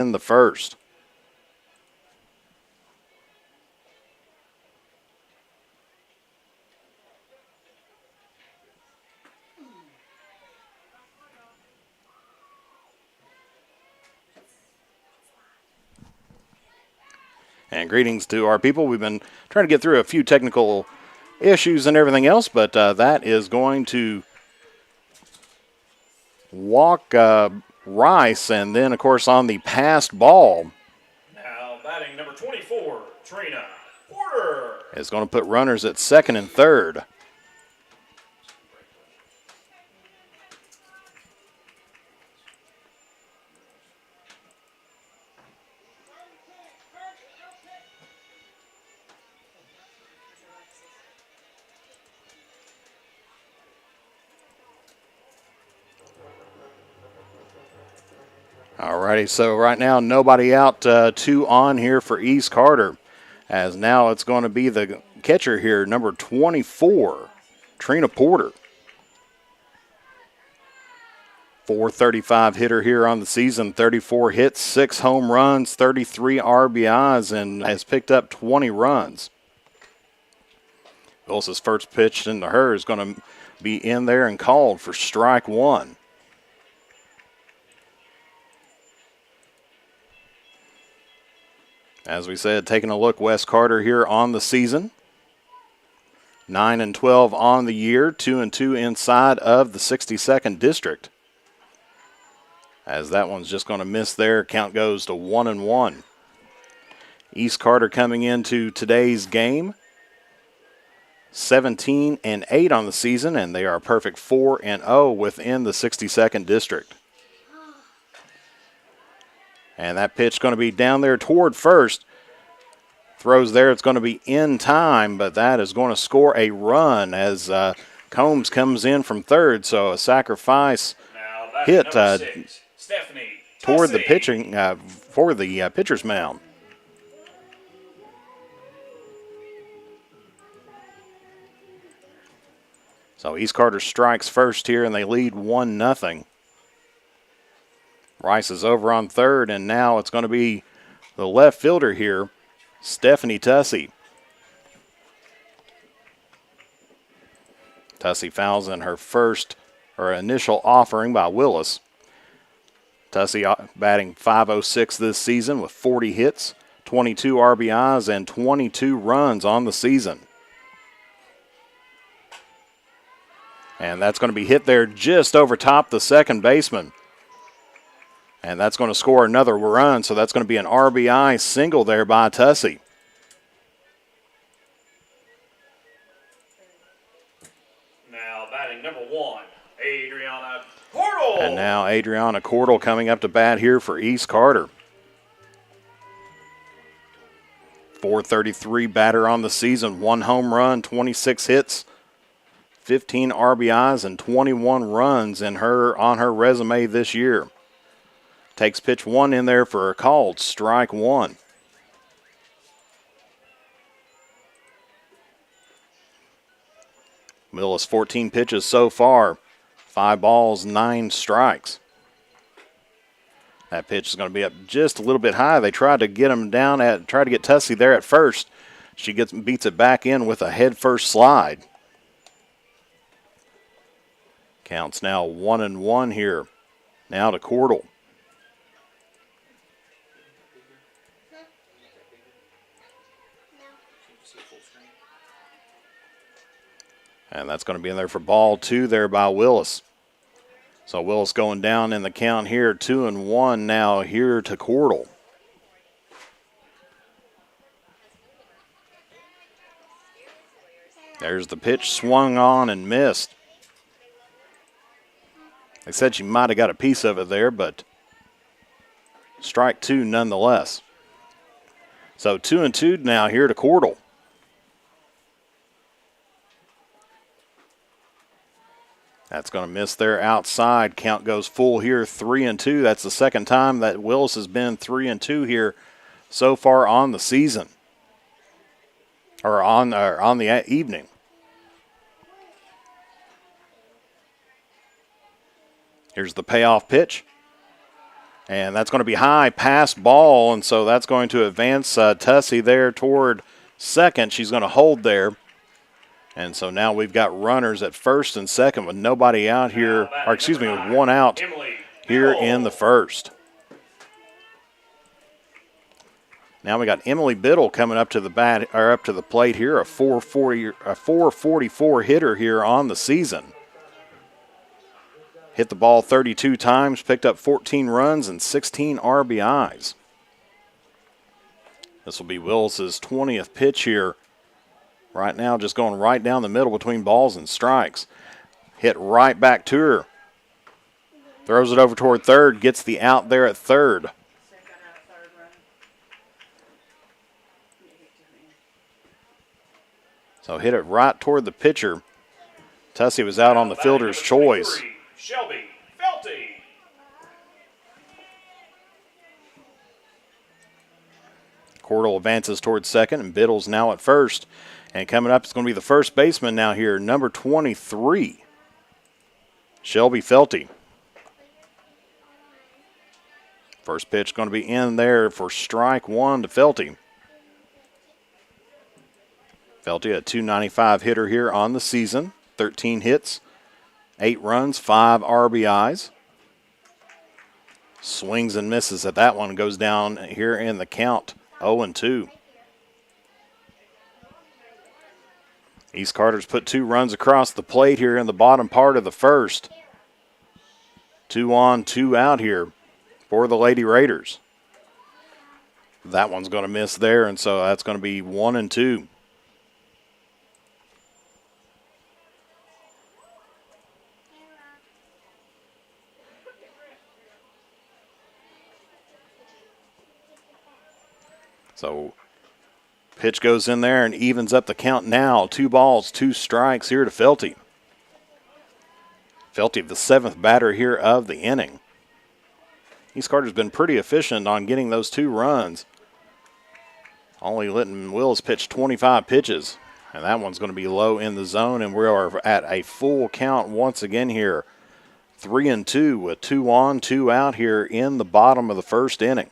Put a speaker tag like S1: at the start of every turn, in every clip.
S1: in the first. And greetings to our people. We've been trying to get through a few technical issues and everything else, but that is going to walk Rice, and then, of course, on the passed ball.
S2: Now batting number 24, Trina Porter.
S1: Is going to put runners at second and third. Alrighty, so right now nobody out, 2 on here for East Carter, as now it's going to be the catcher here, number 24, Trina Porter. .435 hitter here on the season, 34 hits, 6 home runs, 33 RBIs, and has picked up 20 runs. Willis's first pitch into her is going to be in there and called for strike one. As we said, taking a look, West Carter here on the season. 9-12 on the year, 2-2 inside of the 62nd district. As that one's just going to miss there, count goes to 1-1. East Carter coming into today's game, 17-8 on the season, and they are a perfect 4-0 within the 62nd district. And that pitch going to be down there toward first. Throws there, it's going to be in time, but that is going to score a run as Combs comes in from third. So a sacrifice hit toward the pitching for the pitcher's mound. So East Carter strikes first here, and they lead 1-0. Rice is over on third, and now it's going to be the left fielder here, Stephanie Tussey. Tussey fouls in her first or initial offering by Willis. Tussey batting .506 this season with 40 hits, 22 RBIs, and 22 runs on the season. And that's going to be hit there just over top the second baseman. And that's going to score another run, so that's going to be an RBI single there by Tussey.
S2: Now batting number 1, Adriana Cordell.
S1: And now Adriana Cordell coming up to bat here for East Carter. .433 batter on the season, 1 home run, 26 hits, 15 RBIs, and 21 runs on her resume this year. Takes pitch 1 in there for a called strike 1. Willis 14 pitches so far, 5 balls, 9 strikes. That pitch is going to be up just a little bit high. They tried to get him down tried to get Tussey there at first. She beats it back in with a head first slide. Counts now 1-1 here. Now to Cordell. And that's going to be in there for ball 2 there by Willis. So Willis going down in the count here, 2-1 now here to Cordell. There's the pitch, swung on and missed. They said she might have got a piece of it there, but strike 2 nonetheless. So 2-2 now here to Cordell. That's going to miss there outside. Count goes full here, 3-2. That's the second time that Willis has been 3-2 here so far on the season, or on the evening. Here's the payoff pitch. And that's going to be high pass ball, and so that's going to advance Tussie there toward second. She's going to hold there. And so now we've got runners at first and second with nobody out here, or excuse me, with one out here in the first. Now we got Emily Biddle coming up to the bat or up to the plate here, a 444 hitter here on the season. Hit the ball 32 times, picked up 14 runs and 16 RBIs. This will be Willis's 20th pitch here. Right now, just going right down the middle between balls and strikes. Hit right back to her. Throws it over toward third, gets the out there at third. So hit it right toward the pitcher. Tussie was out on the fielder's choice.
S2: Shelby Felty.
S1: Cordell advances towards second, and Biddle's now at first. And coming up is going to be the first baseman now here, number 23, Shelby Felty. First pitch going to be in there for strike one to Felty. Felty, a .295 hitter here on the season, 13 hits, 8 runs, 5 RBIs. Swings and misses at that one, goes down here in the count, 0-2. East Carter's put 2 runs across the plate here in the bottom part of the first. 2 on, 2 out here for the Lady Raiders. That one's going to miss there, and so that's going to be 1-2. So pitch goes in there and evens up the count now. 2 balls, 2 strikes here to Felty. Felty, the 7th batter here of the inning. East Carter's been pretty efficient on getting those 2 runs. Only letting Willis pitch 25 pitches. And that one's going to be low in the zone, and we are at a full count once again here. 3-2 with 2 on, 2 out here in the bottom of the first inning.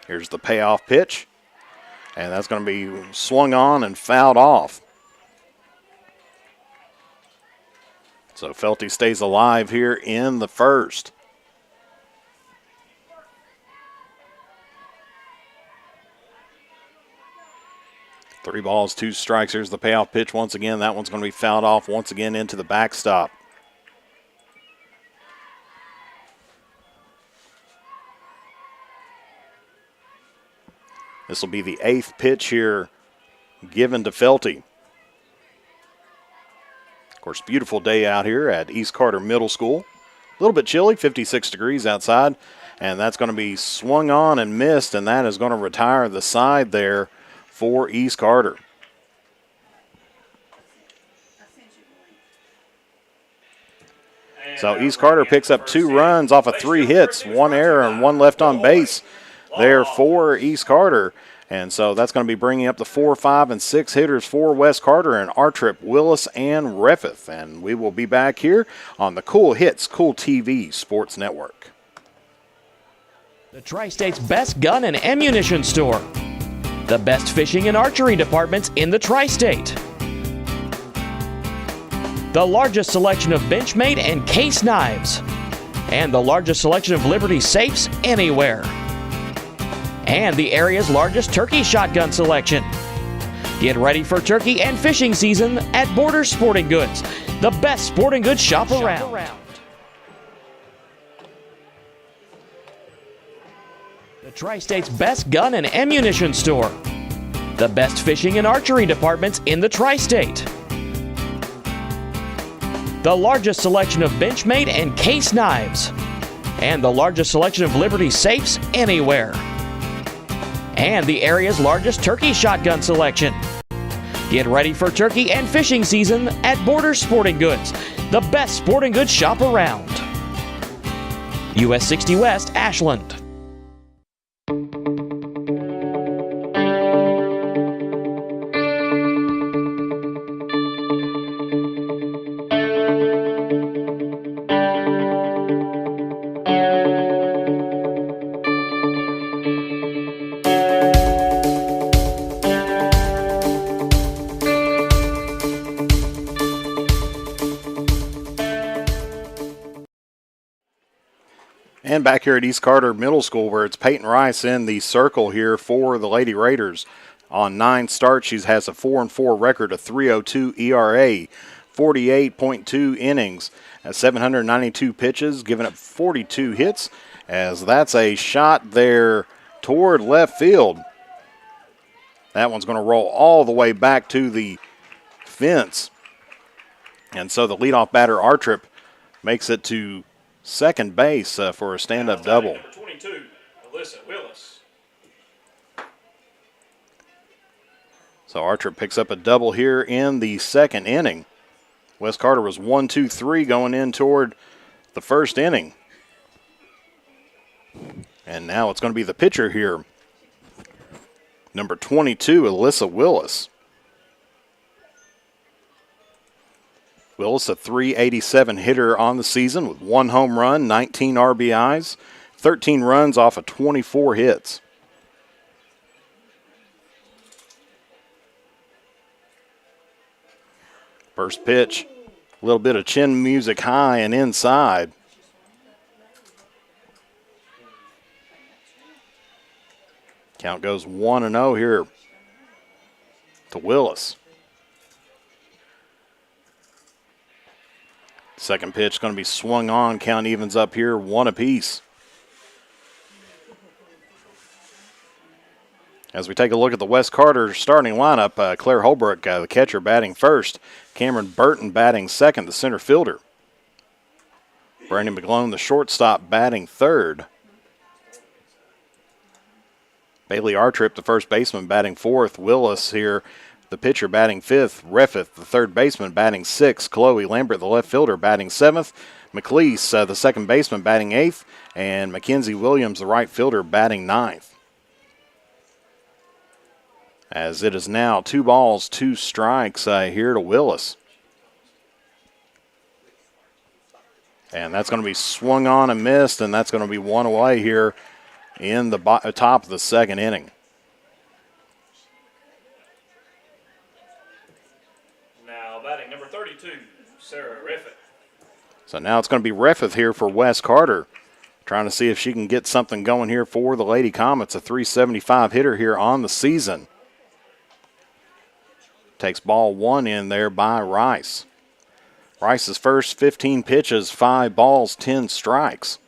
S1: Here's the payoff pitch, and that's going to be swung on and fouled off. So Felty stays alive here in the first. Three balls, 2 strikes. Here's the payoff pitch once again. That one's going to be fouled off once again into the backstop. This will be the 8th pitch here given to Felty. Of course, beautiful day out here at East Carter Middle School. A little bit chilly, 56 degrees outside. And that's going to be swung on and missed, and that is going to retire the side there for East Carter. So East Carter picks up 2 runs off of 3 hits, 1 error and 1 left on base there for East Carter. And so that's going to be bringing up the 4, 5, and 6 hitters for West Carter and Artrip, Willis, and Reffeth. And we will be back here on the Cool Hits, Cool TV Sports Network.
S3: The Tri-State's best gun and ammunition store. The best fishing and archery departments in the Tri-State. The largest selection of Benchmade and case knives. And the largest selection of Liberty safes anywhere. And the area's largest turkey shotgun selection. Get ready for turkey and fishing season at Borders Sporting Goods, the best sporting goods shop around. The Tri-State's best gun and ammunition store. The best fishing and archery departments in the Tri-State. The largest selection of Benchmade and case knives. And the largest selection of Liberty safes anywhere. And the area's largest turkey shotgun selection. Get ready for turkey and fishing season at Borders Sporting Goods, the best sporting goods shop around. US 60 West, Ashland.
S1: And back here at East Carter Middle School, where it's Peyton Rice in the circle here for the Lady Raiders. On 9 starts, she has a 4-4 record, a 3.02 ERA, 48.2 innings, at 792 pitches, giving up 42 hits, as that's a shot there toward left field. That one's going to roll all the way back to the fence. And so the leadoff batter, Artrip, makes it to second base for a stand-up double.
S2: Number 22, Alyssa Willis.
S1: So Artrip picks up a double here in the second inning. West Carter was 1-2-3 going in toward the first inning. And now it's going to be the pitcher here. Number 22, Alyssa Willis. Willis, a .387 hitter on the season with 1 home run, 19 RBIs, 13 runs off of 24 hits. First pitch, a little bit of chin music high and inside. Count goes 1-0 here to Willis. Second pitch going to be swung on. Count evens up here, 1 apiece. As we take a look at the West Carter starting lineup, Claire Holbrook, the catcher, batting first. Cameron Burton batting second, the center fielder. Brandon McGlone, the shortstop, batting third. Bailey Artrip, the first baseman, batting fourth. Willis here, the pitcher, batting fifth. Reffeth, the third baseman, batting sixth. Chloe Lambert, the left fielder, batting seventh. McLeese, the second baseman, batting eighth. And Mackenzie Williams, the right fielder, batting ninth. As it is now 2 balls, 2 strikes here to Willis. And that's going to be swung on and missed, and that's going to be 1 away here in the top of the second inning.
S2: Now batting number 32, Sarah Reffett.
S1: So now it's going to be Reffeth here for West Carter, trying to see if she can get something going here for the Lady Comets, a .375 hitter here on the season. Takes ball 1 in there by Rice. Rice's first 15 pitches, 5 balls, 10 strikes.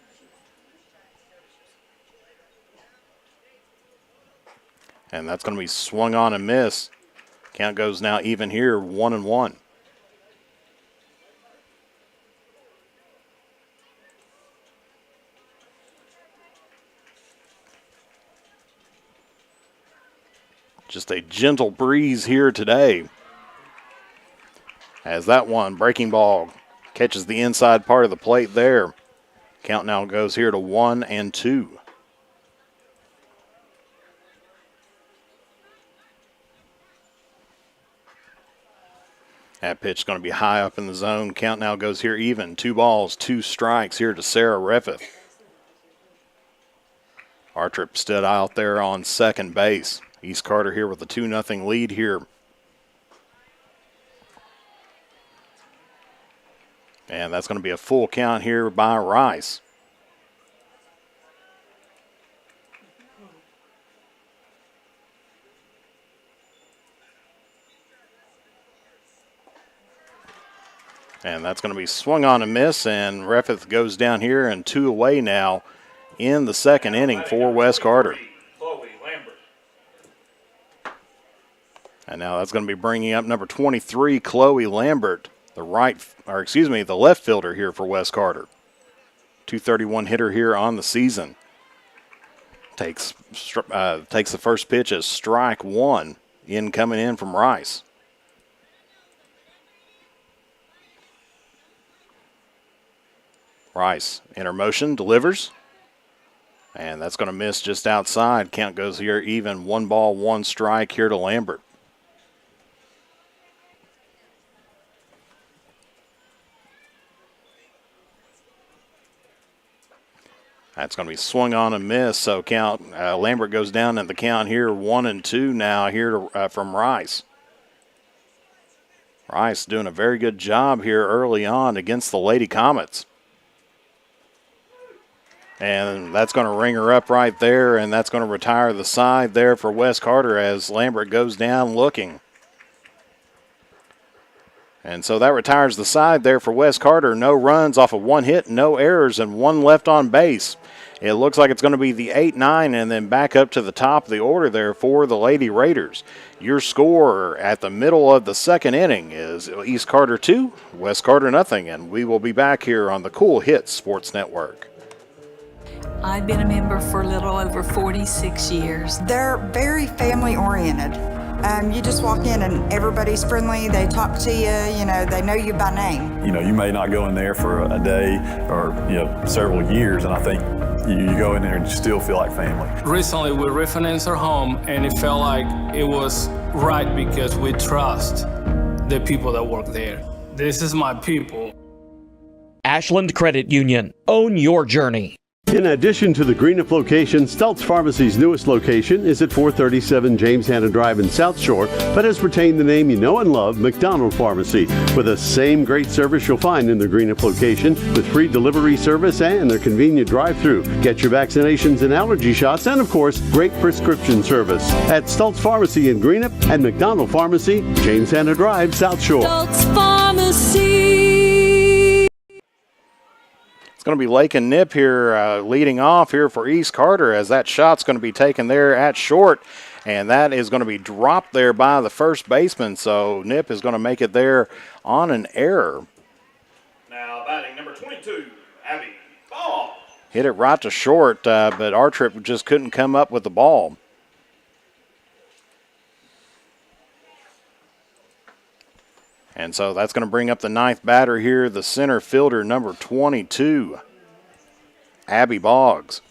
S1: And that's going to be swung on and missed. Count goes now even here, 1-1. Just a gentle breeze here today. As that one breaking ball catches the inside part of the plate there. Count now goes here to 1-2. That pitch is going to be high up in the zone. Count now goes here even. 2 balls, 2 strikes here to Sarah Reffeth. Artrip stood out there on second base. East Carter here with a 2-0 lead here. And that's going to be a full count here by Rice. And that's going to be swung on and miss, and Reffeth goes down here, and 2 away now in the second inning for West Carter.
S2: Chloe Lambert.
S1: And now that's going to be bringing up number 23, Chloe Lambert, the left fielder here for West Carter. .231 hitter here on the season. Takes the first pitch as strike 1 coming in from Rice. Rice, enter motion, delivers. And that's going to miss just outside. Count goes here even. 1 ball, 1 strike here to Lambert. That's going to be swung on and missed. So Lambert goes down in the count here. 1-2 now here from Rice. Rice doing a very good job here early on against the Lady Comets. And that's going to ring her up right there, and that's going to retire the side there for Wes Carter as Lambert goes down looking. And so that retires the side there for Wes Carter. No runs off of one hit, no errors, and one left on base. It looks like it's going to be the 8-9 and then back up to the top of the order there for the Lady Raiders. Your score at the middle of the second inning is East Carter 2, West Carter nothing, and we will be back here on the Cool Hits Sports Network.
S4: I've been a member for a little over 46 years.
S5: They're very family oriented. You just walk in and everybody's friendly. They talk to you, they know you by name.
S6: You may not go in there for a day or, several years, and I think you go in there and you still feel like family.
S7: Recently, we refinanced our home, and it felt like it was right because we trust the people that work there. This is my people.
S3: Ashland Credit Union. Own your journey.
S8: In addition to the Greenup location, Stultz Pharmacy's newest location is at 437 James Hanna Drive in South Shore, but has retained the name you know and love, McDonald Pharmacy, with the same great service you'll find in the Greenup location, with free delivery service and their convenient drive-through. Get your vaccinations and allergy shots, and of course, great prescription service at Stultz Pharmacy in Greenup and McDonald Pharmacy, James Hanna Drive, South Shore.
S9: Stultz Pharmacy.
S1: Going to be Lake and Nip here leading off here for East Carter as that shot's going to be taken there at short, and that is going to be dropped there by the first baseman, so Nip is going to make it there on an error.
S2: Now batting number 22, Abby Ball.
S1: Hit it right to short, but Artrip just couldn't come up with the ball. And so that's going to bring up the ninth batter here, the center fielder, number 22, Abby Boggs.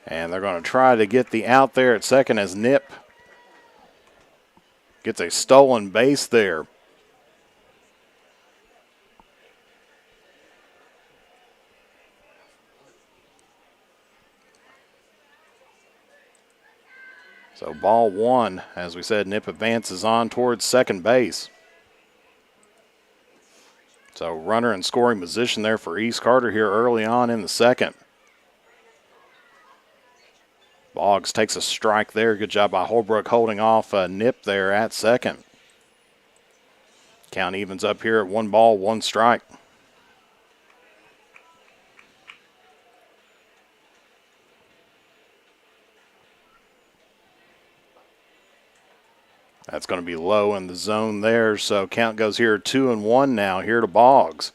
S1: And they're going to try to get the out there at second as Nip gets a stolen base there. So ball one, as we said, Nip advances on towards second base. So runner in scoring position there for East Carter here early on in the second. Boggs takes a strike there. Good job by Holbrook holding off Nip there at second. Count evens up here at 1 ball, 1 strike. That's going to be low in the zone there, so count goes here 2-1 now here to Boggs.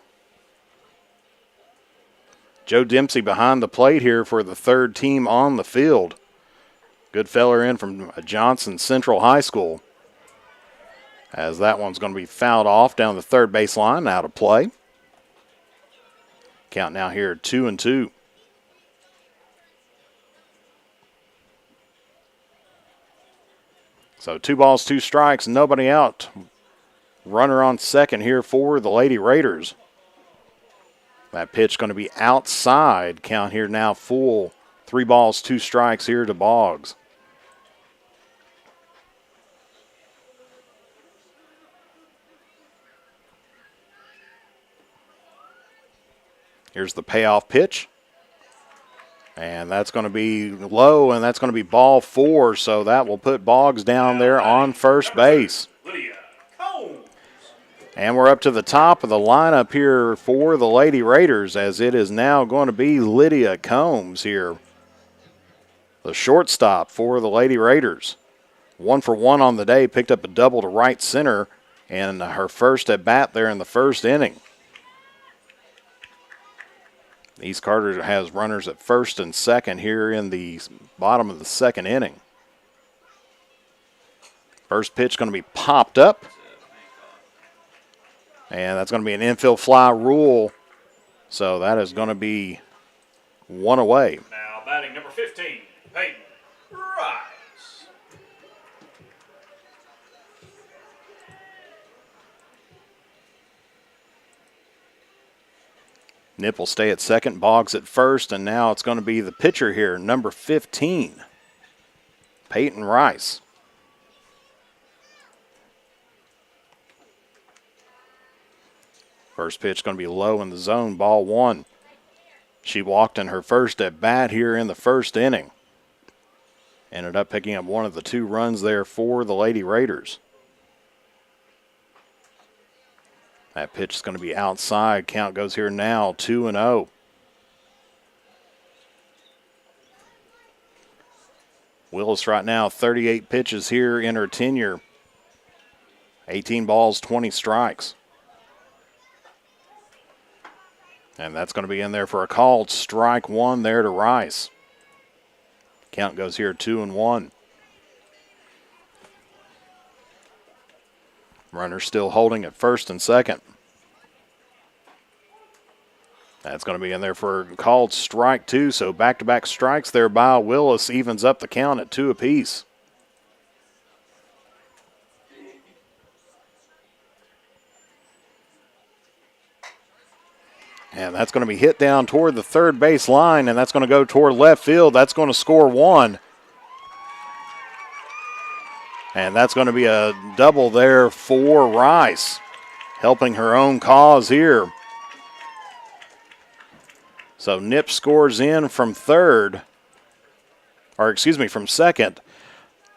S1: Joe Dempsey behind the plate here for the third team on the field. Good feller in from Johnson Central High School. As that one's going to be fouled off down the third base line, out of play. Count now here 2-2. So 2 balls, 2 strikes, nobody out. Runner on second here for the Lady Raiders. That pitch going to be outside. Count here now full. 3 balls, 2 strikes here to Boggs. Here's the payoff pitch. And that's going to be low, and that's going to be ball 4, so that will put Boggs down there on first base.
S2: Lydia Combs.
S1: And we're up to the top of the lineup here for the Lady Raiders, as it is now going to be Lydia Combs here, the shortstop for the Lady Raiders. 1 for 1 on the day, picked up a double to right center, and her first at bat there in the first inning. East Carter has runners at first and second here in the bottom of the second inning. First pitch going to be popped up. And that's going to be an infield fly rule. So that is going to be 1 away.
S2: Now batting number 15, Peyton Rice.
S1: Nip will stay at second, Boggs at first, and now it's going to be the pitcher here, number 15, Peyton Rice. First pitch going to be low in the zone, ball one. She walked in her first at bat here in the first inning. Ended up picking up one of the 2 runs there for the Lady Raiders. That pitch is going to be outside. Count goes here now, 2-0. Willis right now, 38 pitches here in her tenure. 18 balls, 20 strikes. And that's going to be in there for a called strike one there to Rice. Count goes here 2-1. Runner still holding at first and second. That's going to be in there for a called strike two. So back-to-back strikes there by Willis evens up the count at 2 apiece. And that's going to be hit down toward the third base line, and that's going to go toward left field. That's going to score 1. And that's going to be a double there for Rice, helping her own cause here. So Nip scores in from from second.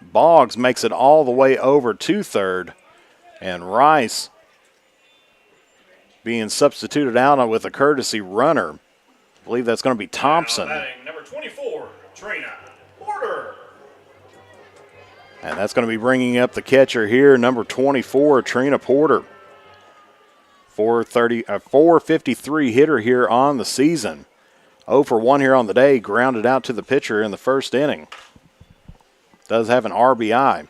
S1: Boggs makes it all the way over to third, and Rice being substituted out with a courtesy runner. I believe that's going to be Thompson.
S2: Batting number 24, Trina Porter.
S1: And that's going to be bringing up the catcher here, number 24, Trina Porter. 453 hitter here on the season. 0 for 1 here on the day, grounded out to the pitcher in the first inning. Does have an RBI.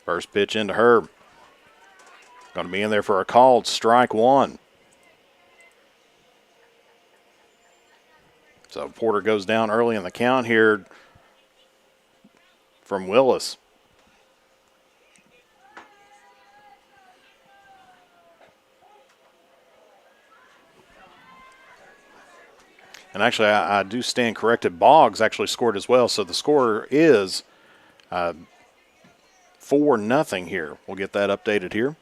S1: First pitch into her. Going to be in there for a called strike one. So Porter goes down early in the count here from Willis. And actually, I do stand corrected. Boggs actually scored as well, so the score is 4-0 here. We'll get that updated here.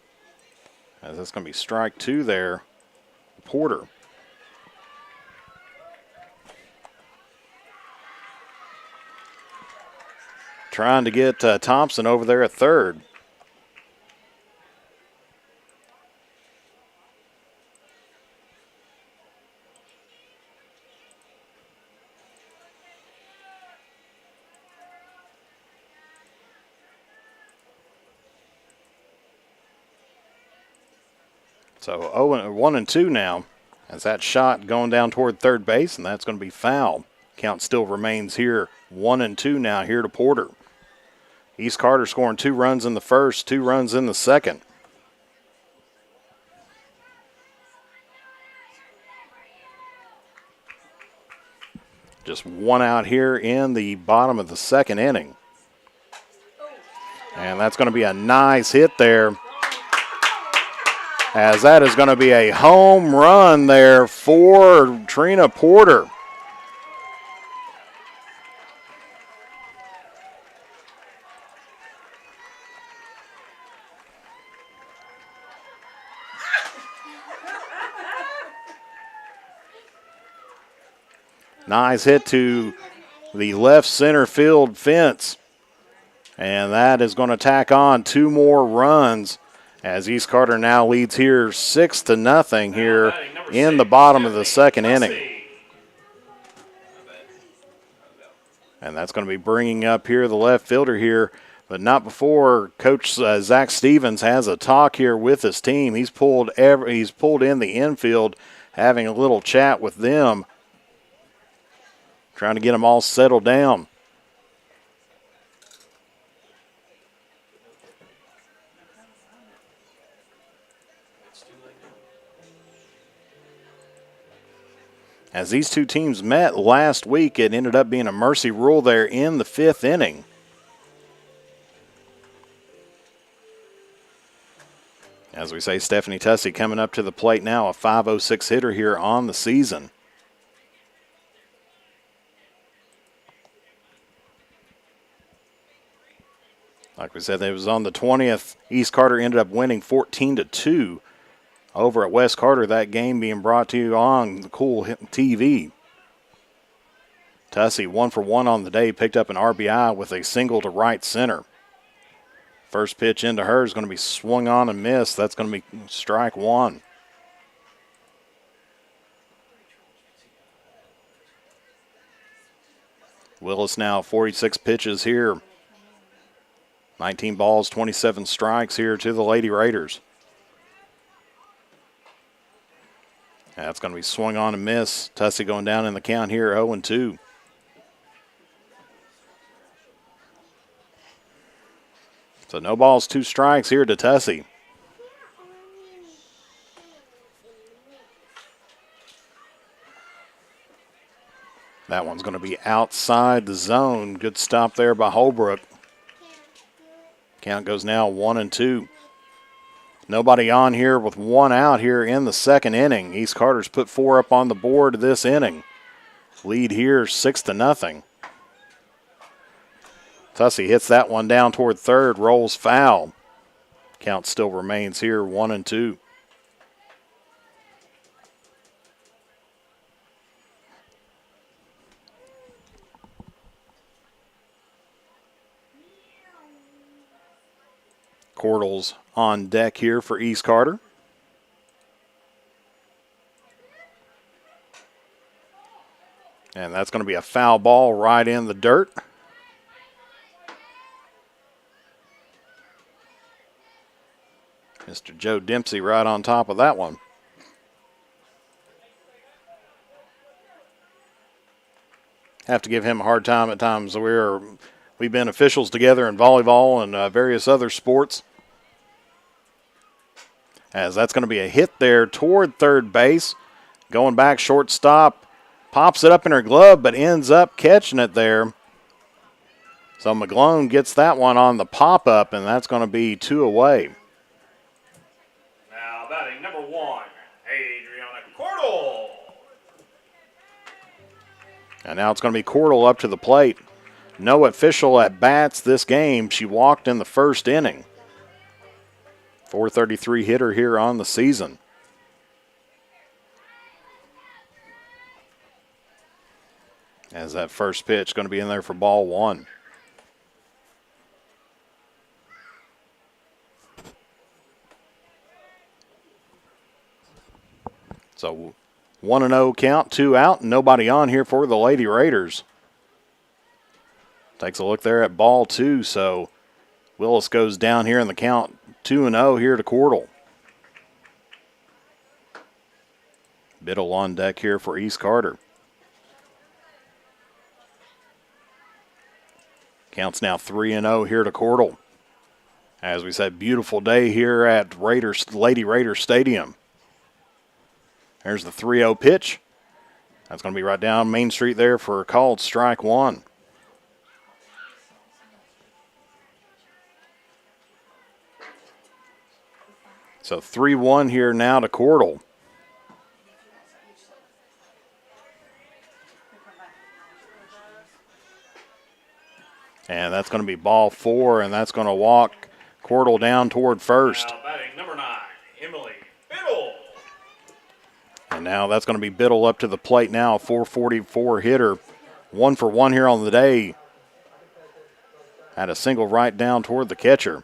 S1: As that's going to be strike two there, Porter. Trying to get Thompson over there at third. So 1-2 now, as that shot going down toward third base, and that's going to be foul. Count still remains here, 1-2 now here to Porter. East Carter scoring 2 runs in the first, 2 runs in the second. Just 1 out here in the bottom of the second inning. And that's going to be a nice hit there, as that is going to be a home run there for Trina Porter. Nice hit to the left center field fence. And that is going to tack on 2 more runs, as East Carter now leads here 6-0 here in the bottom of the second inning. And that's going to be bringing up here the left fielder here, but not before Coach Zach Stevens has a talk here with his team. He's pulled in the infield, having a little chat with them, trying to get them all settled down. As these two teams met last week, it ended up being a mercy rule there in the 5th inning. As we say, Stephanie Tussey coming up to the plate now, a .506 hitter here on the season. Like we said, it was on the 20th. East Carter ended up winning 14-2 over at West Carter. That game being brought to you on the Cool TV. Tussey 1 for 1 on the day, picked up an RBI with a single to right center. First pitch into her is going to be swung on and missed. That's going to be strike one. Willis now 46 pitches here. 19 balls, 27 strikes here to the Lady Raiders. That's going to be swung on and miss. Tussey going down in the count here, 0-2. So no balls, 2 strikes here to Tussey. That one's going to be outside the zone. Good stop there by Holbrook. Count goes now 1-2. Nobody on here with 1 out here in the second inning. East Carter's put 4 up on the board this inning. Lead here 6-0. Tussey hits that one down toward third, rolls foul. Count still remains here 1-2. Cordles on deck here for East Carter. And that's going to be a foul ball right in the dirt. Mr. Joe Dempsey right on top of that one. Have to give him a hard time at times. We've been officials together in volleyball and various other sports. As that's going to be a hit there toward third base. Going back shortstop. Pops it up in her glove, but ends up catching it there. So McGlone gets that one on the pop-up, and that's going to be 2 away.
S2: Now batting number 1, Adriana Cordle.
S1: And now it's going to be Cordle up to the plate. No official at bats this game. She walked in the first inning. .433 hitter here on the season. As that first pitch going to be in there for ball 1. So 1-0 count, 2 out, and nobody on here for the Lady Raiders. Takes a look there at ball 2, so Willis goes down here in the count, 2-0 here to Cordle. Biddle on deck here for East Carter. Counts now 3-0 here to Cordle. As we said, beautiful day here at Lady Raiders Stadium. There's the 3-0 pitch. That's going to be right down Main Street there for a called strike 1. So 3-1 here now to Cordle. And that's going to be ball 4, and that's going to walk Cordle down toward first.
S2: Now batting number 9, Emily Biddle.
S1: And now that's going to be Biddle up to the plate now, a .444 hitter. 1 for 1 here on the day. Had a single right down toward the catcher.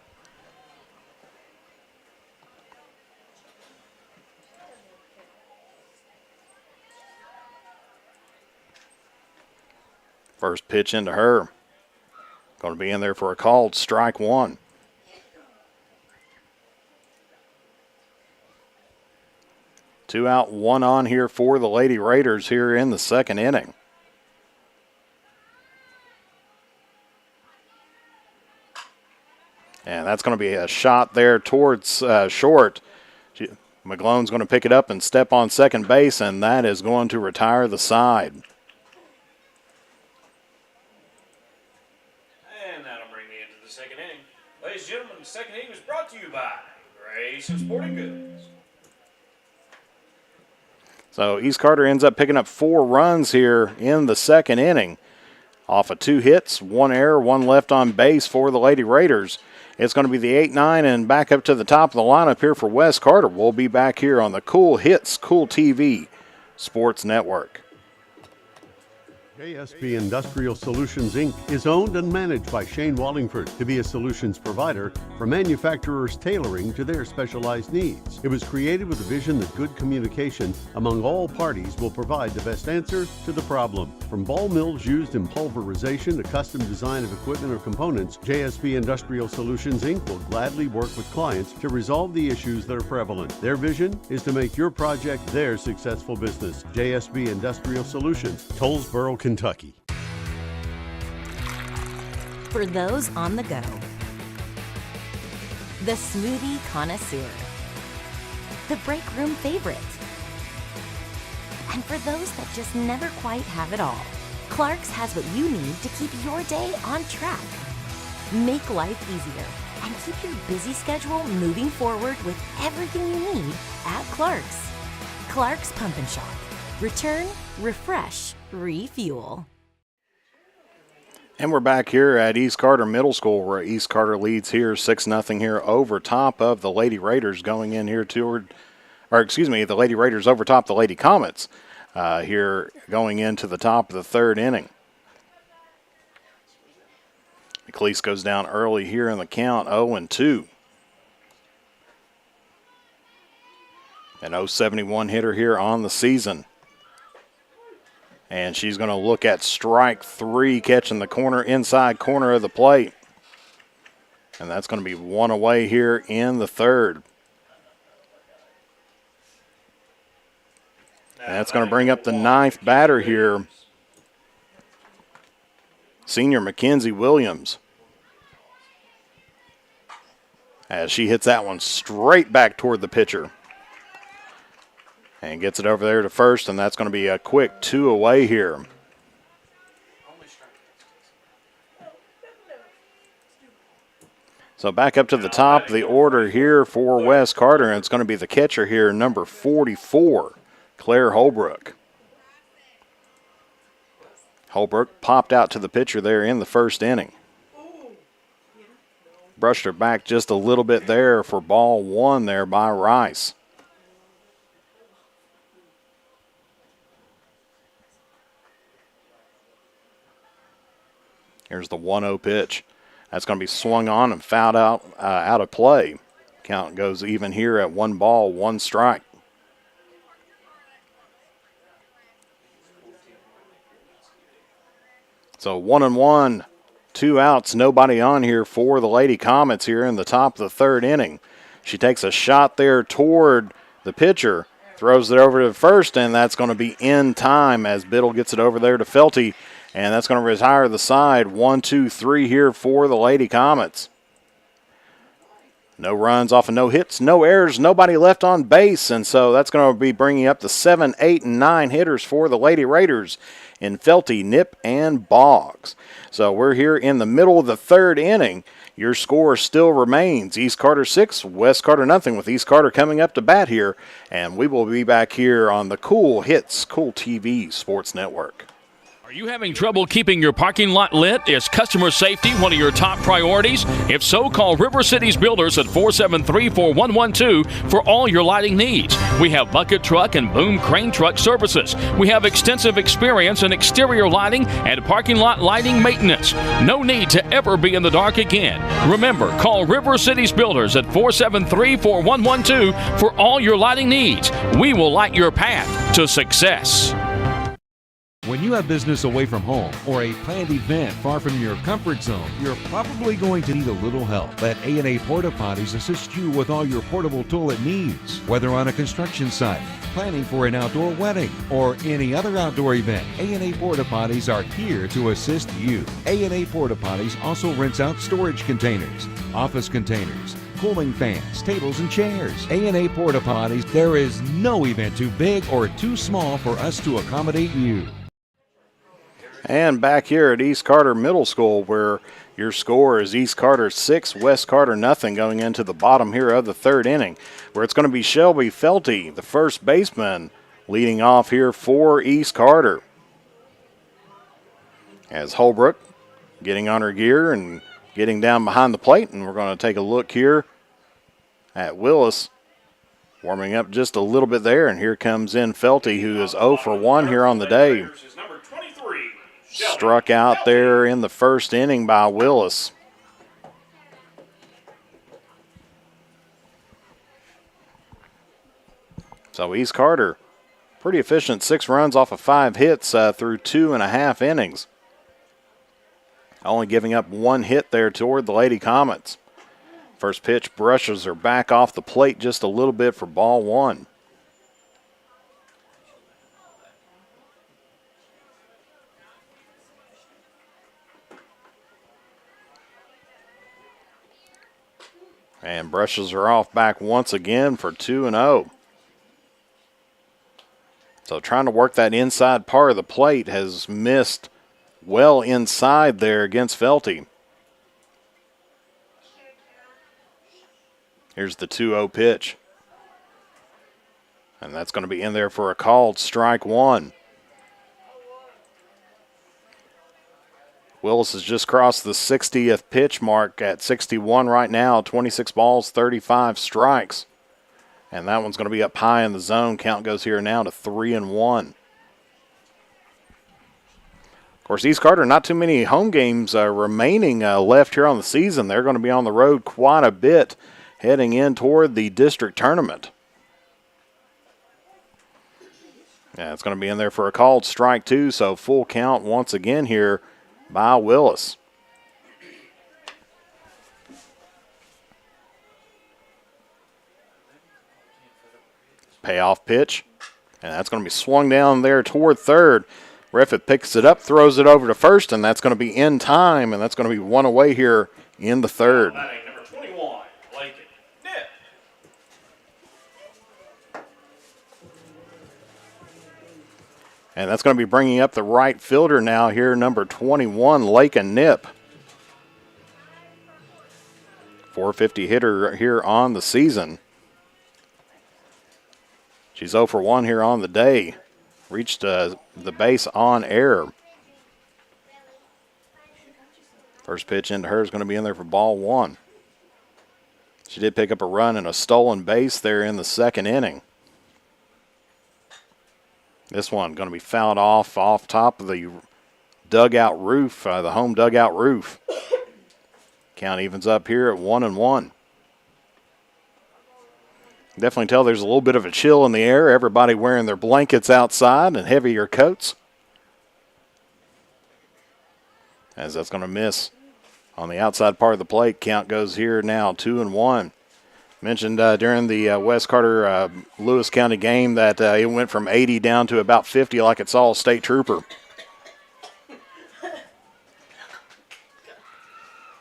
S1: First pitch into her. Going to be in there for a called strike 1. Two out, 1 on here for the Lady Raiders here in the second inning. And that's going to be a shot there towards short. McGlone's going to pick it up and step on second base, and that is going to retire the side.
S2: Second inning. Ladies and gentlemen, the second inning was brought to you by Grayson Sporting Goods.
S1: So East Carter ends up picking up 4 runs here in the second inning. Off of 2 hits, 1 error, 1 left on base for the Lady Raiders. It's going to be the 8-9 and back up to the top of the lineup here for Wes Carter. We'll be back here on the Cool Hits, Cool TV Sports Network.
S8: JSB Industrial Solutions, Inc. is owned and managed by Shane Wallingford to be a solutions provider for manufacturers tailoring to their specialized needs. It was created with a vision that good communication among all parties will provide the best answer to the problem. From ball mills used in pulverization to custom design of equipment or components, JSB Industrial Solutions, Inc. will gladly work with clients to resolve the issues that are prevalent. Their vision is to make your project their successful business. JSB Industrial Solutions, Tollsboro, Kentucky.
S10: For those on the go, the smoothie connoisseur, the break room favorite, and for those that just never quite have it all, Clark's has what you need to keep your day on track. Make life easier and keep your busy schedule moving forward with everything you need at Clark's. Clark's Pump and Shop. Return, refresh, refuel.
S1: And we're back here at East Carter Middle School, where East Carter leads here 6-0 here over top of the Lady Raiders going in here the Lady Raiders over top the Lady Comets here going into the top of the 3rd inning. McLeese goes down early here in the count, 0-2. An 071 hitter here on the season. And she's going to look at strike 3, catching the inside corner of the plate. And that's going to be 1 away here in the 3rd. And that's going to bring up the 9th batter here, senior Mackenzie Williams. As she hits that one straight back toward the pitcher. And gets it over there to first, and that's going to be a quick 2 away here. So back up to the top of the order here for Wes Carter, and it's going to be the catcher here, number 44, Claire Holbrook. Holbrook popped out to the pitcher there in the 1st inning. Brushed her back just a little bit there for ball 1 there by Rice. Here's the 1-0 pitch. That's going to be swung on and fouled out of play. Count goes even here at 1 ball, 1 strike. So 1-1, 2 outs, nobody on here for the Lady Comets here in the top of the 3rd inning. She takes a shot there toward the pitcher, throws it over to first, and that's going to be in time as Biddle gets it over there to Felty. And that's going to retire the side. 1, 2, 3 here for the Lady Comets. No runs off of no hits, no errors, nobody left on base. And so that's going to be bringing up the 7, 8, and 9 hitters for the Lady Raiders in Felty, Nip, and Boggs. So we're here in the middle of the 3rd inning. Your score still remains East Carter 6, West Carter nothing, with East Carter coming up to bat here. And we will be back here on the Cool Hits, Cool TV Sports Network.
S11: Are you having trouble keeping your parking lot lit? Is customer safety one of your top priorities? If so, call River Cities Builders at 473-4112 for all your lighting needs. We have bucket truck and boom crane truck services. We have extensive experience in exterior lighting and parking lot lighting maintenance. No need to ever be in the dark again. Remember, call River Cities Builders at 473-4112 for all your lighting needs. We will light your path to success.
S12: When you have business away from home or a planned event far from your comfort zone, you're probably going to need a little help. Let A&A Porta Potties assist you with all your portable toilet needs. Whether on a construction site, planning for an outdoor wedding, or any other outdoor event, A&A Porta Potties are here to assist you. A&A Porta Potties also rents out storage containers, office containers, cooling fans, tables, and chairs. A&A Porta Potties, there is no event too big or too small for us to accommodate you.
S1: And back here at East Carter Middle School, where your score is East Carter 6, West Carter nothing, going into the bottom here of the 3rd inning, where it's going to be Shelby Felty, the first baseman, leading off here for East Carter. As Holbrook getting on her gear and getting down behind the plate, and we're going to take a look here at Willis warming up just a little bit there, and here comes in Felty, who is 0 for 1 here on the day. Struck out there in the first inning by Willis. So East Carter, pretty efficient, 6 runs off of 5 hits through 2.5 innings. Only giving up 1 hit there toward the Lady Comets. First pitch brushes her back off the plate just a little bit for ball 1. And brushes her off back once again for 2-0. So trying to work that inside part of the plate, has missed well inside there against Felty. Here's the 2-0 pitch. And that's going to be in there for a called strike 1. Willis has just crossed the 60th pitch mark at 61 right now. 26 balls, 35 strikes. And that one's going to be up high in the zone. Count goes here now to 3-1. Of course, East Carter, not too many home games remaining left here on the season. They're going to be on the road quite a bit heading in toward the district tournament. Yeah, it's going to be in there for a called strike 2, so full count once again here by Willis. Payoff pitch, and that's going to be swung down there toward third. Reffitt picks it up, throws it over to first, and that's going to be in time, and that's going to be 1 away here in the third.
S2: Number 21, Lakin Nip.
S1: And that's going to be bringing up the right fielder now here, number 21, Lakin Nip. 450 hitter here on the season. She's 0 for 1 here on the day. Reached the base on air. First pitch into her is going to be in there for ball 1. She did pick up a run and a stolen base there in the second inning. This one going to be fouled off top of the dugout roof, the home dugout roof. Count evens up here at 1-1. Definitely tell there's a little bit of a chill in the air. Everybody wearing their blankets outside and heavier coats. As that's going to miss on the outside part of the plate. Count goes here now 2-1. Mentioned during the West Carter Lewis County game that it went from 80 down to about 50 like it saw a state trooper.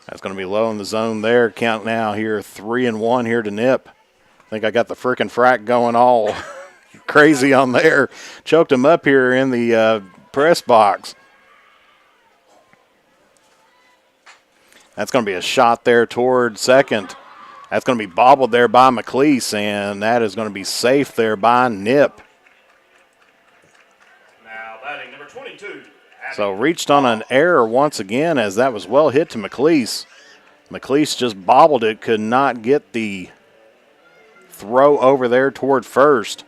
S1: That's going to be low in the zone there. Count now here 3-1 here to Nip. I think I got the frickin' frack going all crazy on there. Choked him up here in the press box. That's going to be a shot there toward second. That's going to be bobbled there by McLeese, and that is going to be safe there by Nip.
S2: Now batting number 22.
S1: So reached on an error once again as that was well hit to McLeese. McLeese just bobbled it, could not get the throw over there toward first.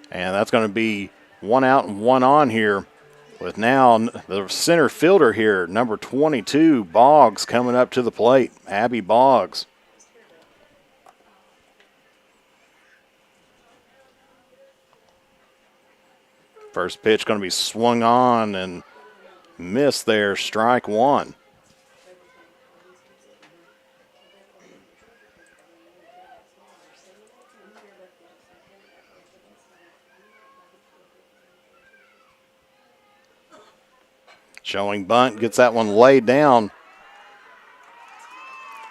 S1: And that's going to be 1 out and 1 on here with now the center fielder here, number 22, Boggs, coming up to the plate. Abby Boggs. First pitch going to be swung on and missed there, strike 1. Showing bunt, gets that one laid down.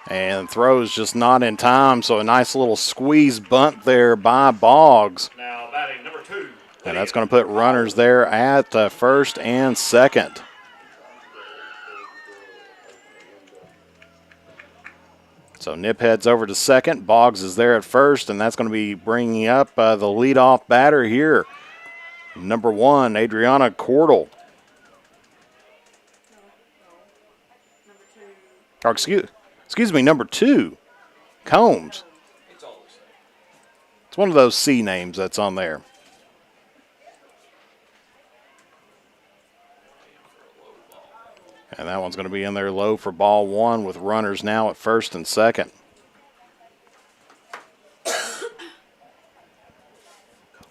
S1: And throws just not in time, so a nice little squeeze bunt there by Boggs.
S2: Now batting number 2.
S1: And that's going to put runners there at first and second. So Nip heads over to second. Boggs is there at first, and that's going to be bringing up the leadoff batter here. Number 1, Adriana Cordell. Or excuse me, number 2, Combs. It's one of those C names that's on there. And that one's going to be in there low for ball 1 with runners now at first and second.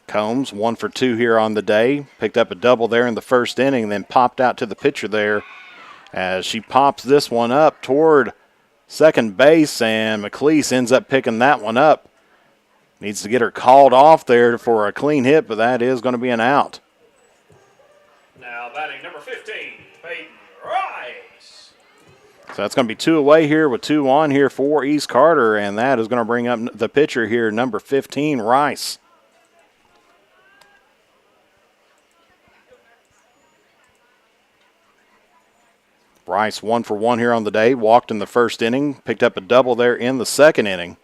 S1: Combs, 1 for 2 here on the day. Picked up a double there in the first inning, then popped out to the pitcher there as she pops this one up toward second base, and McLeese ends up picking that one up. Needs to get her called off there for a clean hit, but that is going to be an out.
S2: Now batting number 15, Peyton Rice.
S1: So that's going to be 2 away here with 2 on here for East Carter, and that is going to bring up the pitcher here, number 15, Rice. Rice 1 for 1 here on the day. Walked in the first inning. Picked up a double there in the second inning.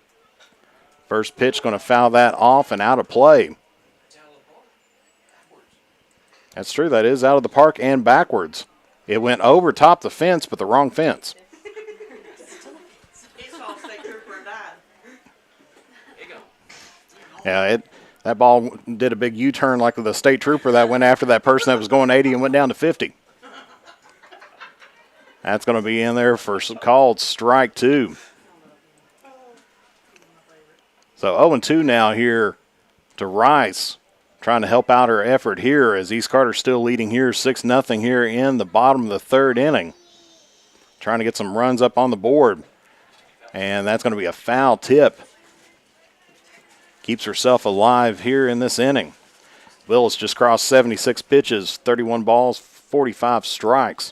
S1: First pitch going to foul that off and out of play. That's true. That is out of the park and backwards. It went over top the fence, but the wrong fence. Yeah, that ball did a big U-turn like the state trooper that went after that person that was going 80 and went down to 50. That's going to be in there for called strike 2. So 0-2 now here to Rice, trying to help out her effort here as East Carter still leading here 6-0 here in the bottom of the third inning. Trying to get some runs up on the board. And that's going to be a foul tip. Keeps herself alive here in this inning. Willis just crossed 76 pitches, 31 balls, 45 strikes.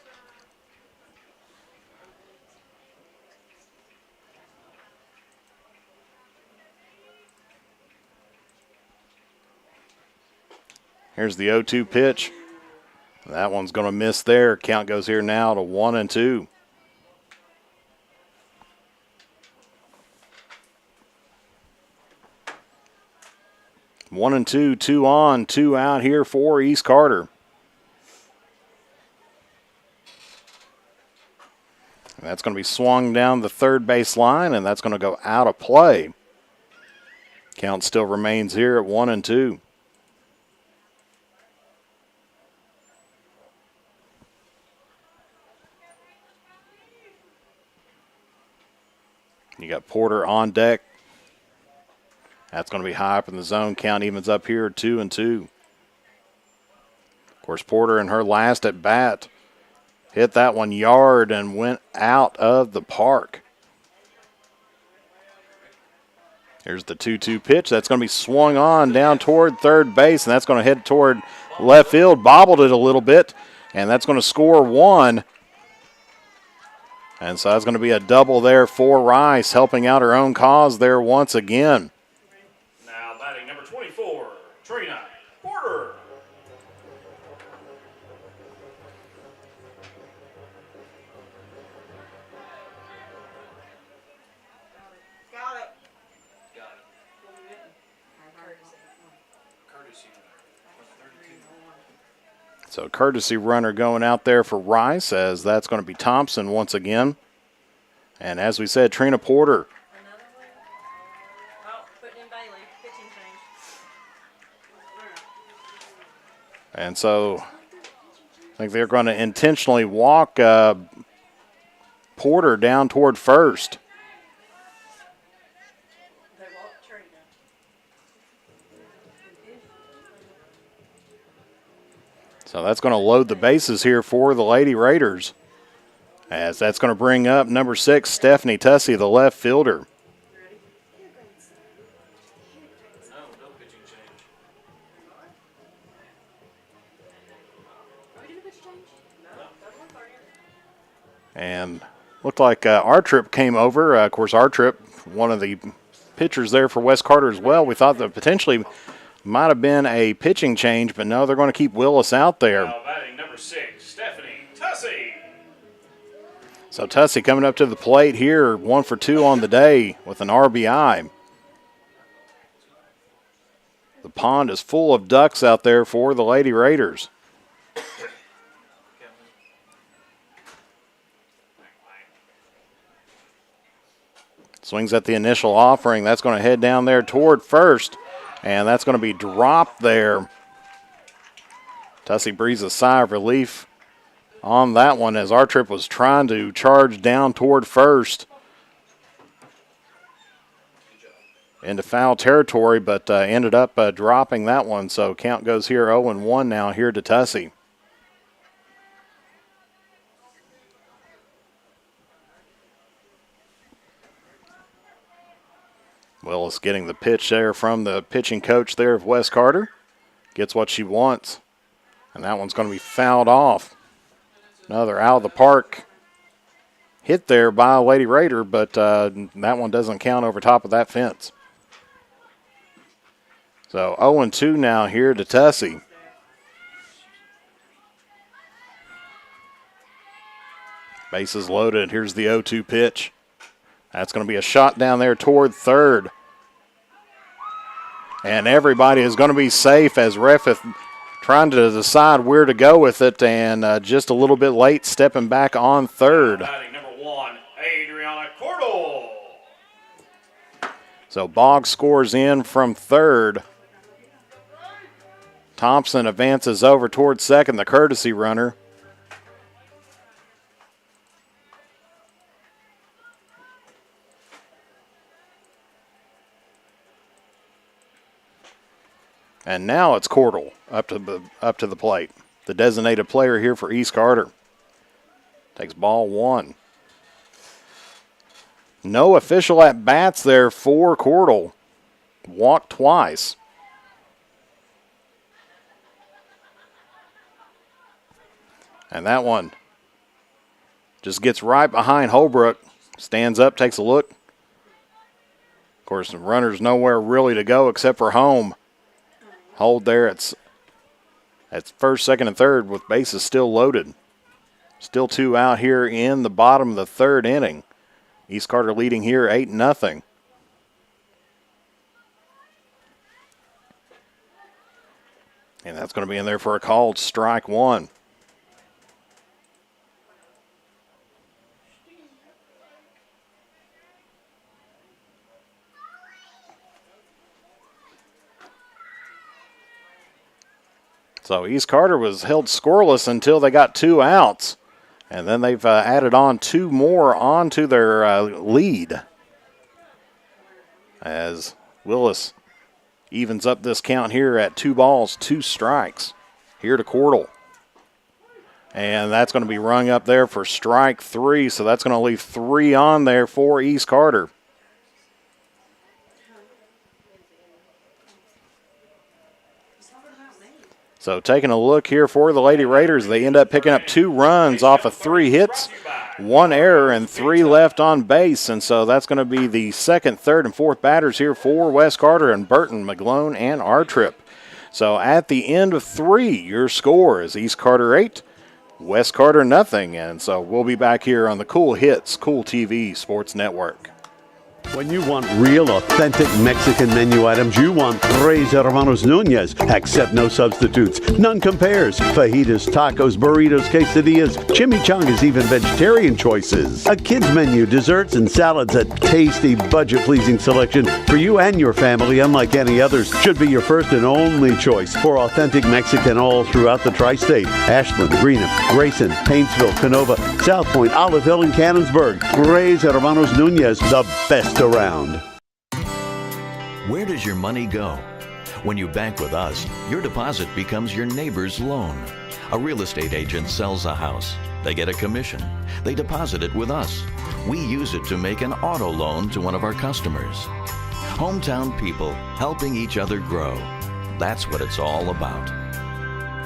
S1: Here's the 0-2 pitch. That one's going to miss there. Count goes here now to 1-2. One and two, 2 on, 2 out here for East Carter. And that's going to be swung down the third base line, and that's going to go out of play. Count still remains here at 1-2. You got Porter on deck. That's going to be high up in the zone. Count evens up here, 2-2. Of course, Porter in her last at bat hit that one yard and went out of the park. Here's the 2-2 pitch. That's going to be swung on down toward third base, and that's going to head toward left field. Bobbled it a little bit, and that's going to score 1. And so that's going to be a double there for Rice, helping out her own cause there once again.
S2: Now batting number 24, Trina Porter.
S5: Got it.
S1: So courtesy runner going out there for Rice, as that's going to be Thompson once again. And as we said, Trina Porter. And so I think they're going to intentionally walk Porter down toward first. So that's going to load the bases here for the Lady Raiders, as that's going to bring up number 6, Stephanie Tussey, the left fielder. And looked like our trip came over. Of course, our trip, one of the pitchers there for West Carter as well. We thought that potentially might have been a pitching change, but no, they're going to keep Willis out there.
S2: Now batting number 6, Stephanie Tussey.
S1: So Tussey coming up to the plate here, 1 for 2 on the day with an RBI. The pond is full of ducks out there for the Lady Raiders. Swings at the initial offering. That's going to head down there toward first, and that's going to be dropped there. Tussey breathes a sigh of relief on that one as Our Trip was trying to charge down toward first into foul territory, but ended up dropping that one. So count goes here 0-1 now here to Tussey. Willis getting the pitch there from the pitching coach there of Wes Carter. Gets what she wants. And that one's going to be fouled off. Another out of the park hit there by Lady Raider, but that one doesn't count over top of that fence. So 0-2 now here to Tussey. Bases loaded. Here's the 0-2 pitch. That's going to be a shot down there toward third. And everybody is going to be safe as ref is trying to decide where to go with it, and just a little bit late stepping back on third.
S2: Batting number 1, Adriana Cordell.
S1: So Boggs scores in from third. Thompson advances over towards second, the courtesy runner. And now it's Cordell up to the plate. The designated player here for East Carter. Takes ball 1. No official at-bats there for Cordell. Walked twice. And that one just gets right behind Holbrook. Stands up, takes a look. Of course, the runner's nowhere really to go except for home. Hold there at first, second, and third with bases still loaded. Still 2 out here in the bottom of the third inning. East Carter leading here 8-0. And that's going to be in there for a called strike 1. So East Carter was held scoreless until they got 2 outs. And then they've added on 2 more onto their lead. As Willis evens up this count here at 2 balls, 2 strikes. Here to Cordell. And that's going to be rung up there for strike 3. So that's going to leave 3 on there for East Carter. So taking a look here for the Lady Raiders, they end up picking up 2 runs off of 3 hits, 1 error, and 3 left on base. And so that's going to be the second, third, and fourth batters here for Wes Carter and Burton, McGlone, and Our Trip. So at the end of 3, your score is East Carter 8, Wes Carter nothing. And so we'll be back here on the Cool Hits, Cool TV Sports Network.
S8: When you want real, authentic Mexican menu items, you want Tres Hermanos Nunez. Accept no substitutes. None compares. Fajitas, tacos, burritos, quesadillas, chimichangas, even vegetarian choices. A kids menu, desserts, and salads. A tasty, budget-pleasing selection for you and your family, unlike any others. Should be your first and only choice for authentic Mexican all throughout the tri-state. Ashland, Greenham, Grayson, Painesville, Canova, South Point, Olive Hill, and Cannonsburg. Tres Hermanos Nunez, the best around.
S13: Where does your money go? When you bank with us, your deposit becomes your neighbor's loan. A real estate agent sells a house. They get a commission. They deposit it with us. We use it to make an auto loan to one of our customers. Hometown people helping each other grow. That's what it's all about.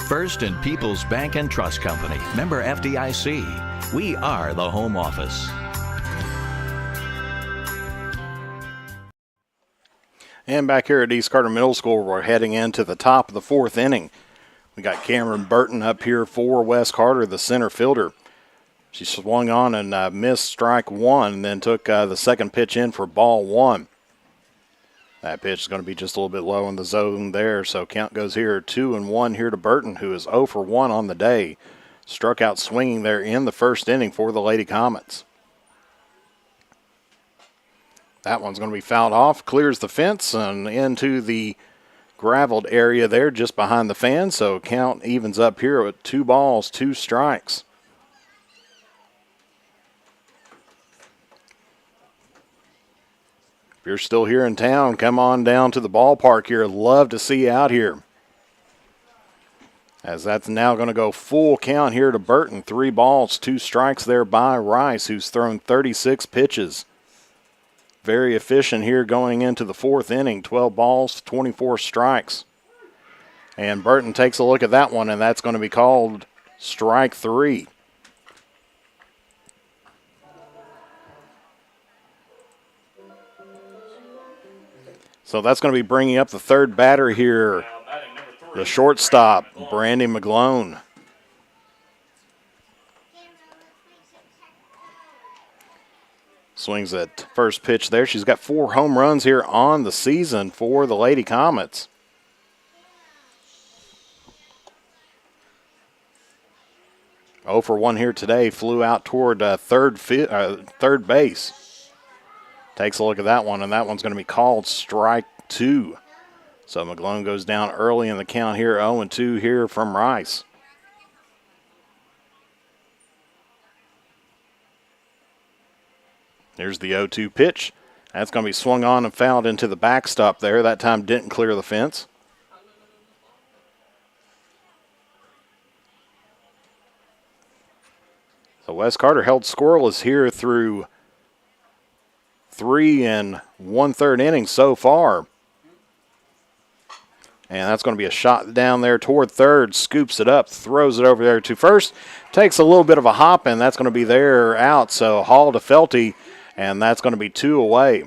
S13: First and People's Bank and Trust Company, member FDIC. We are the home office.
S1: And back here at East Carter Middle School, we're heading into the top of the 4th inning. We got Cameron Burton up here for Wes Carter, the center fielder. She swung on and missed strike 1, and then took the second pitch in for ball 1. That pitch is going to be just a little bit low in the zone there, so count goes here 2-1 here to Burton, who is 0 for 1 on the day. Struck out swinging there in the first inning for the Lady Comets. That one's going to be fouled off, clears the fence and into the graveled area there just behind the fan. So count evens up here with 2 balls, 2 strikes. If you're still here in town, come on down to the ballpark here. Love to see you out here. As that's now going to go full count here to Burton. 3 balls, 2 strikes there by Rice, who's thrown 36 pitches. Very efficient here going into the 4th inning. 12 balls, 24 strikes. And Burton takes a look at that one, and that's going to be called strike 3. So that's going to be bringing up the 3rd batter here, the shortstop, Brandy McGlone. Swings at first pitch there. She's got 4 home runs here on the season for the Lady Comets. Oh for 1 here today. Flew out toward third base. Takes a look at that one, and that one's going to be called strike 2. So McGlone goes down early in the count here. 0-2 here from Rice. There's the 0-2 pitch. That's going to be swung on and fouled into the backstop there. That time didn't clear the fence. So Wes Carter held scoreless here through 3 1/3 innings so far. And that's going to be a shot down there toward third. Scoops it up, throws it over there to first. Takes a little bit of a hop, and that's going to be there out. So Hall to Felty, and that's going to be 2 away.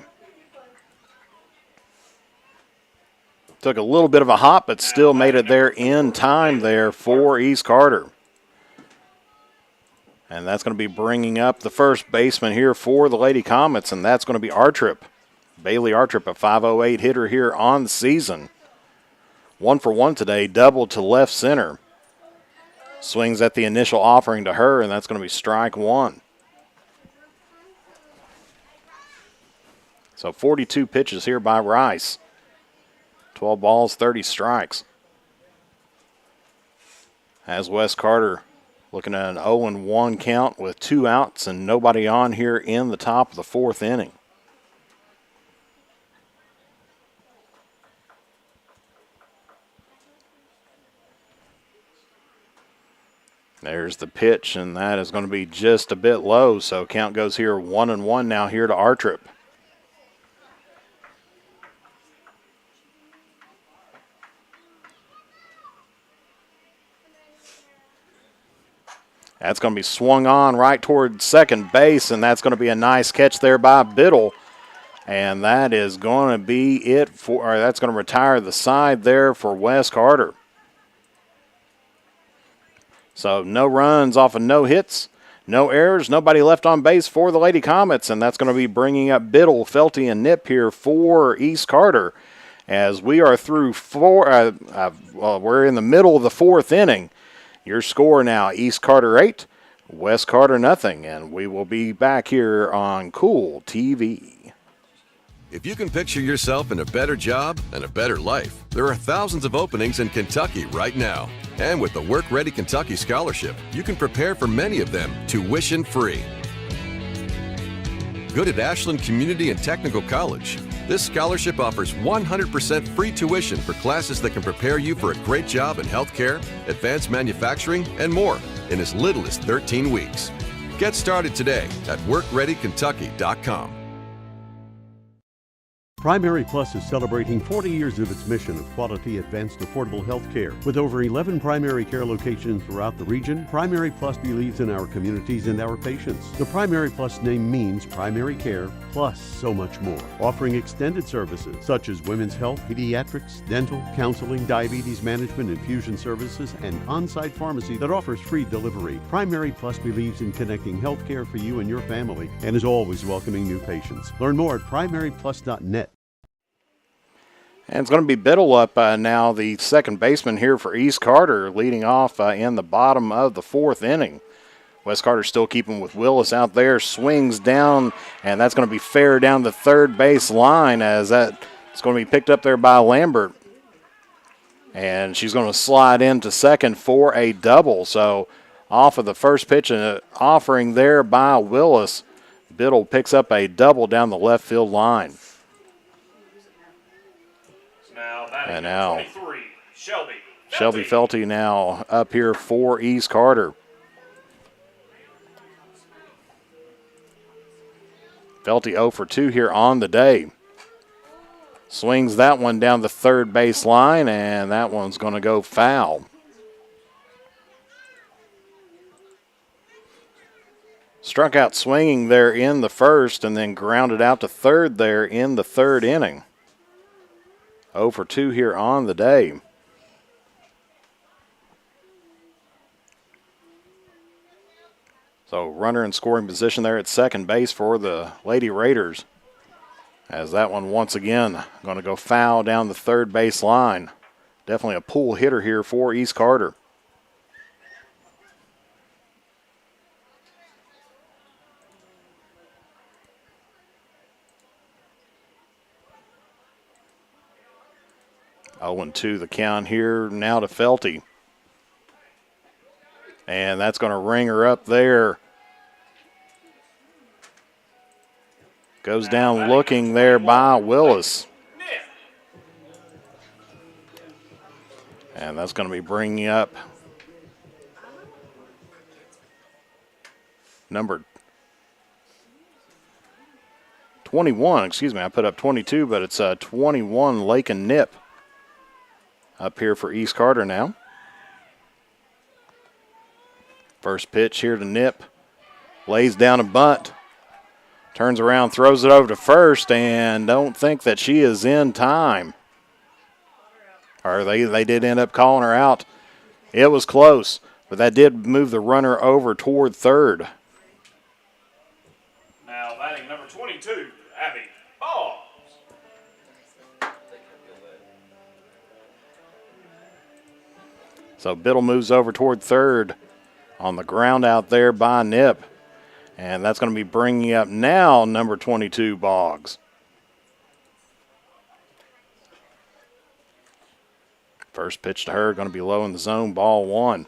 S1: Took a little bit of a hop, but still made it there in time there for East Carter. And that's going to be bringing up the first baseman here for the Lady Comets, and that's going to be Artrip. Bailey Artrip, a .508 hitter here on the season. 1 for 1 today, double to left center. Swings at the initial offering to her, and that's going to be strike 1. So 42 pitches here by Rice. 12 balls, 30 strikes. As Wes Carter looking at an 0-1 count with 2 outs and nobody on here in the top of the 4th inning. There's the pitch, and that is going to be just a bit low, so count goes here 1-1 now here to Artrip. That's going to be swung on right toward second base, and that's going to be a nice catch there by Biddle. And that is going to be it for, or that's going to retire the side there for Wes Carter. So no runs off of no hits, no errors, nobody left on base for the Lady Comets, and that's going to be bringing up Biddle, Felty, and Nip here for East Carter. As we are through we're in the middle of the 4th inning. Your score now, East Carter 8, West Carter nothing, and we will be back here on Cool TV.
S14: If you can picture yourself in a better job and a better life, there are thousands of openings in Kentucky right now. And with the Work Ready Kentucky Scholarship, you can prepare for many of them tuition-free. Good at Ashland Community and Technical College. This scholarship offers 100% free tuition for classes that can prepare you for a great job in healthcare, advanced manufacturing, and more in as little as 13 weeks. Get started today at WorkReadyKentucky.com.
S8: Primary Plus is celebrating 40 years of its mission of quality, advanced, affordable health care. With over 11 primary care locations throughout the region, Primary Plus believes in our communities and our patients. The Primary Plus name means primary care plus so much more. Offering extended services such as women's health, pediatrics, dental, counseling, diabetes management, infusion services, and on-site pharmacy that offers free delivery. Primary Plus believes in connecting health care for you and your family and is always welcoming new patients. Learn more at primaryplus.net.
S1: And it's going to be Biddle up now, the second baseman here for East Carter, leading off in the bottom of the 4th inning. Wes Carter still keeping with Willis out there, swings down, and that's going to be fair down the third base line as that's going to be picked up there by Lambert. And she's going to slide into second for a double. So off of the first pitch and offering there by Willis, Biddle picks up a double down the left field line. And now
S2: 23, Shelby
S1: Felty now up here for East Carter. Felty 0 for 2 here on the day. Swings that one down the third base line, and that one's going to go foul. Struck out swinging there in the first and then grounded out to third there in the third inning. 0 for 2 here on the day. So runner in scoring position there at second base for the Lady Raiders. As that one once again going to go foul down the third base line. Definitely a pull hitter here for East Carter. Oh, and 2 the count here now to Felty. And that's going to ring her up there. Goes down looking there by Willis. And that's going to be bringing up number 21. Excuse me, I put up 22, but it's 21, Lakin Nip up here for East Carter now. First pitch here to Nip. Lays down a bunt. Turns around, throws it over to first, and don't think that she is in time. Or they did end up calling her out. It was close, but that did move the runner over toward third.
S2: Now batting number 22, Abby Boggs.
S1: So Biddle moves over toward third on the ground out there by Nip. And that's going to be bringing up now number 22, Boggs. First pitch to her, going to be low in the zone, ball 1.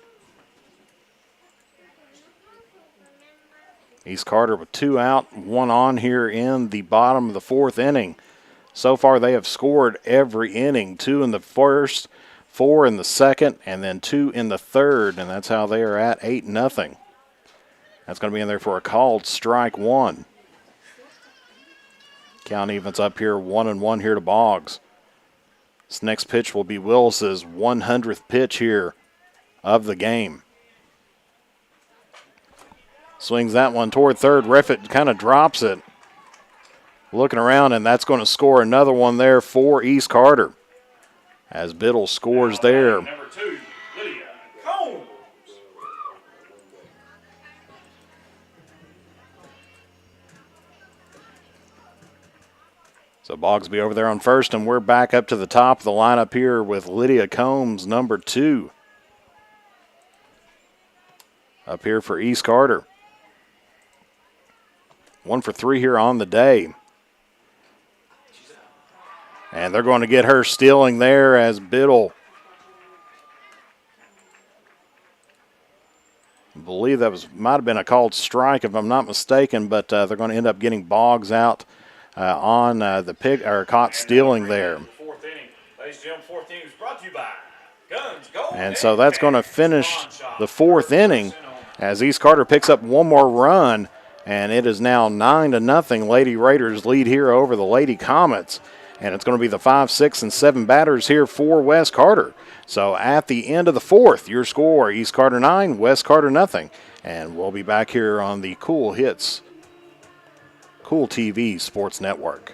S1: East Carter with 2 out, 1 on here in the bottom of the 4th inning. So far they have scored every inning, 2 in the first, 4 in the second, and then 2 in the third, and that's how they are at 8-0. That's going to be in there for a called strike 1. Count evens up here, 1-1 here to Boggs. This next pitch will be Willis's 100th pitch here of the game. Swings that one toward third. Reffitt kind of drops it. Looking around, and that's going to score another one there for East Carter. As Biddle scores there.
S2: Number 2, Lydia Combs.
S1: So Boggs be over there on first, and we're back up to the top of the lineup here with Lydia Combs, number 2. Up here for East Carter. 1 for 3 here on the day. And they're going to get her stealing there as Biddle. I believe that might have been a called strike if I'm not mistaken, but they're going to end up getting Boggs out on the pick or caught stealing there.
S2: Fourth inning. Ladies and gentlemen, 4th inning is brought to you by Guns Gold.
S1: And so that's going to finish the 4th inning as East Carter picks up one more run, and it is now 9-0. Lady Raiders lead here over the Lady Comets. And it's going to be the 5, 6, and 7 batters here for West Carter. So at the end of the 4th, your score, East Carter 9, West Carter 0. And we'll be back here on the Cool Hits, Cool TV Sports Network.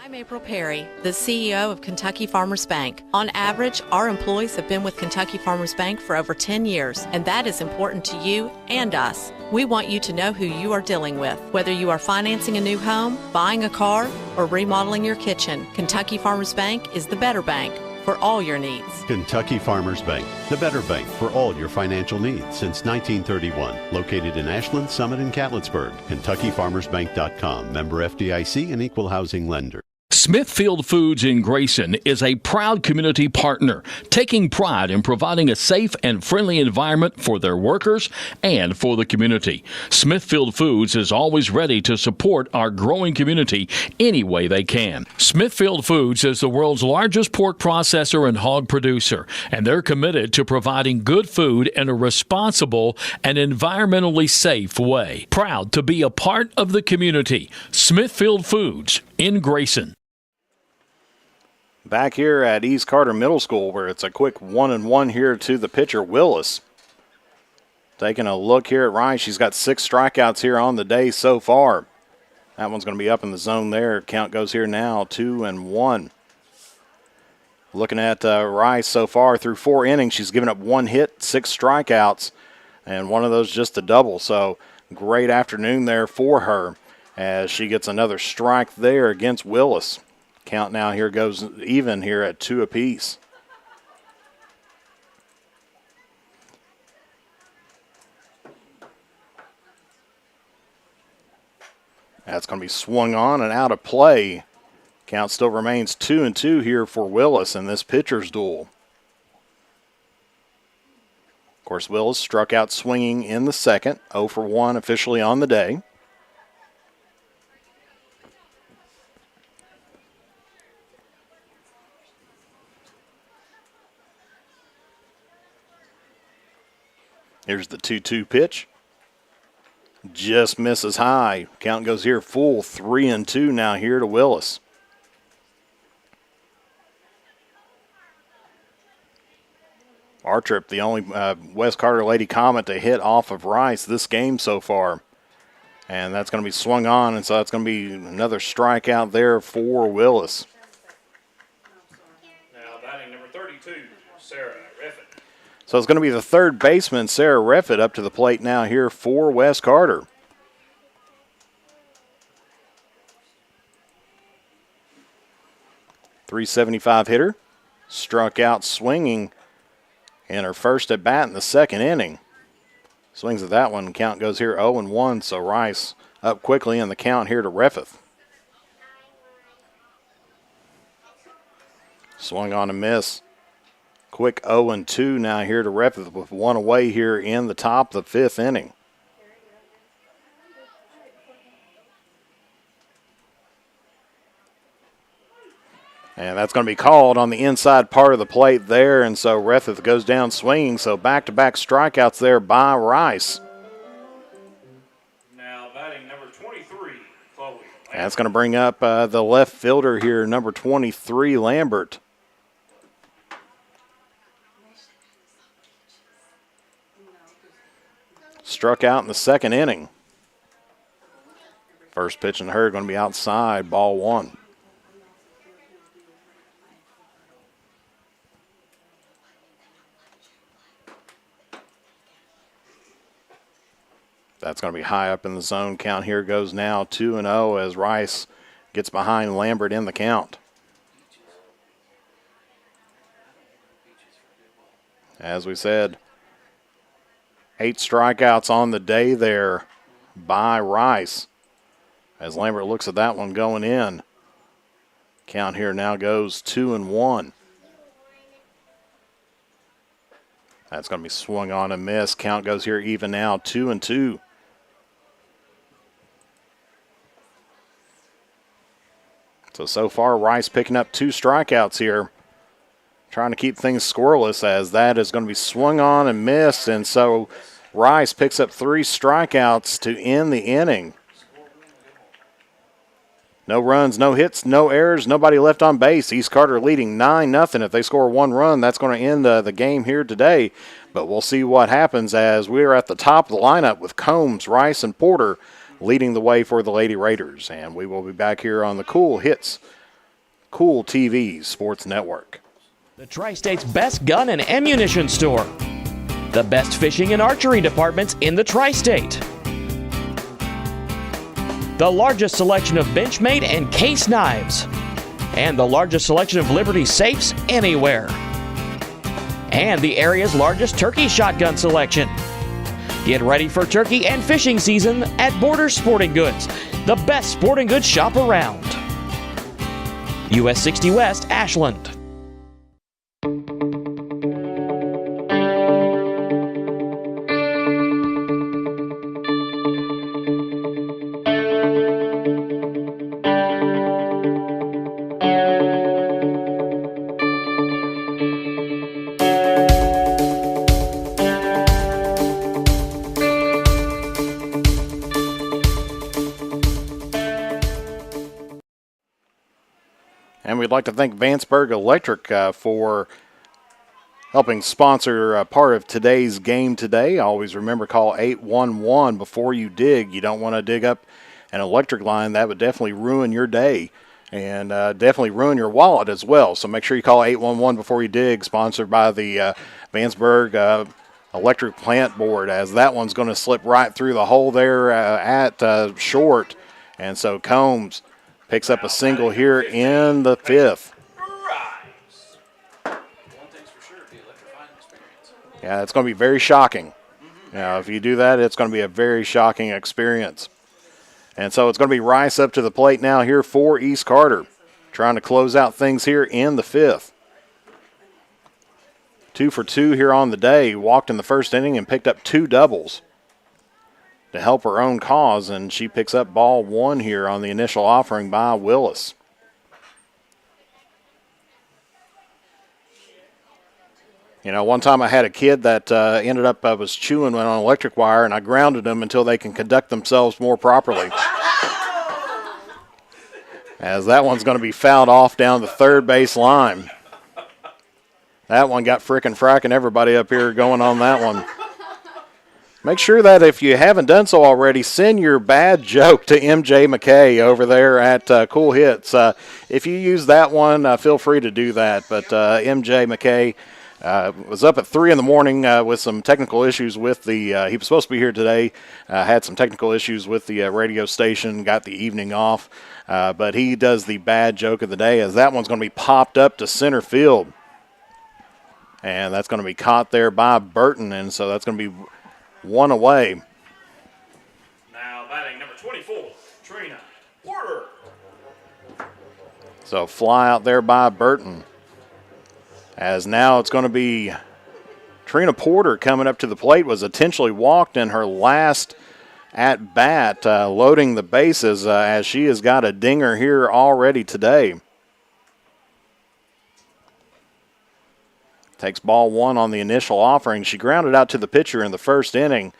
S15: I'm April Perry, the CEO of Kentucky Farmers Bank. On average, our employees have been with Kentucky Farmers Bank for over 10 years, and that is important to you and us. We want you to know who you are dealing with. Whether you are financing a new home, buying a car, or remodeling your kitchen, Kentucky Farmers Bank is the better bank. for all your needs.
S8: Kentucky Farmers Bank, the better bank for all your financial needs since 1931. Located in Ashland, Summit, and Catlettsburg. KentuckyFarmersBank.com. Member FDIC and Equal Housing Lender.
S11: Smithfield Foods in Grayson is a proud community partner, taking pride in providing a safe and friendly environment for their workers and for the community. Smithfield Foods is always ready to support our growing community any way they can. Smithfield Foods is the world's largest pork processor and hog producer, and they're committed to providing good food in a responsible and environmentally safe way. Proud to be a part of the community. Smithfield Foods in Grayson.
S1: Back here at East Carter Middle School, where it's a quick 1-1 here to the pitcher, Willis. Taking a look here at Rice, she's got 6 strikeouts here on the day so far. That one's going to be up in the zone there. Count goes here now, 2-1. Looking at Rice so far through 4 innings, she's given up 1 hit, 6 strikeouts, and one of those just a double. So great afternoon there for her as she gets another strike there against Willis. Count now here goes even here at 2 apiece. That's going to be swung on and out of play. Count still remains 2-2 here for Willis in this pitcher's duel. Of course, Willis struck out swinging in the second, 0 for 1 officially on the day. Here's the 2-2 pitch. Just misses high. Count goes here full, 3-2 now here to Willis. Artrip, the only West Carter Lady Comet to hit off of Rice this game so far. And that's going to be swung on, and so that's going to be another strikeout there for Willis.
S2: Now batting number 32, Sarah Reffett.
S1: So it's going to be the third baseman, Sarah Reffett, up to the plate now here for West Carter. .375 hitter. Struck out swinging in her first at bat in the second inning. Swings at that one. Count goes here 0-1, so Rice up quickly in the count here to Reffett. Swung on a miss. Quick 0-2 now here to Reffett with 1 away here in the top of the 5th inning. And that's going to be called on the inside part of the plate there, and so Reffett goes down swinging, so back-to-back strikeouts there by Rice.
S2: Now batting number 23, Chloe.
S1: And that's going to bring up the left fielder here, number 23, Lambert. Struck out in the second inning. First pitch in her going to be outside, ball 1. That's going to be high up in the zone. Count here goes now 2-0 as Rice gets behind Lambert in the count. As we said, 8 strikeouts on the day there by Rice. As Lambert looks at that one going in. Count here now goes 2-1. That's going to be swung on and missed. Count goes here even now, 2-2. So far, Rice picking up 2 strikeouts here. Trying to keep things scoreless as that is going to be swung on and missed. And so Rice picks up 3 strikeouts to end the inning. No runs, no hits, no errors, nobody left on base. East Carter leading 9-0. If they score 1 run, that's going to end the game here today. But we'll see what happens as we're at the top of the lineup with Combs, Rice, and Porter leading the way for the Lady Raiders. And we will be back here on the Cool Hits, Cool TV Sports Network.
S3: The Tri-State's best gun and ammunition store. The best fishing and archery departments in the Tri-State. The largest selection of Benchmade and Case knives. and the largest selection of Liberty safes anywhere. And the area's largest turkey shotgun selection. Get ready for turkey and fishing season at Border Sporting Goods, the best sporting goods shop around. US 60 West, Ashland.
S1: And we'd like to thank Vanceburg Electric for helping sponsor part of today's game today. Always remember, call 811 before you dig. You don't want to dig up an electric line. That would definitely ruin your day and definitely ruin your wallet as well. So make sure you call 811 before you dig, sponsored by the Vanceburg Electric Plant Board, as that one's going to slip right through the hole there at short. And so Combs picks up a single here in the fifth. Yeah, it's going to be very shocking. Now, if you do that, it's going to be a very shocking experience. And so it's going to be Rice up to the plate now here for East Carter, trying to close out things here in the fifth. 2 for 2 here on the day. Walked in the first inning and picked up 2 doubles to help her own cause, and she picks up ball 1 here on the initial offering by Willis. You know, one time I had a kid that ended up was chewing on an electric wire, and I grounded them until they can conduct themselves more properly. As that one's going to be fouled off down the third base line. That one got frickin' fracking everybody up here going on that one. Make sure that if you haven't done so already, send your bad joke to MJ McKay over there at Cool Hits. If you use that one, feel free to do that. But MJ McKay was up at 3 in the morning with some technical issues with the he was supposed to be here today, had some technical issues with the radio station, got the evening off. But he does the bad joke of the day, as that one's going to be popped up to center field. And that's going to be caught there by Burton, and so that's going to be 1 away.
S2: Now batting number 24, Trina Porter.
S1: So fly out there by Burton. As now it's going to be Trina Porter coming up to the plate. Was intentionally walked in her last at bat, loading the bases as she has got a dinger here already today. Takes ball 1 on the initial offering. She grounded out to the pitcher in the first inning,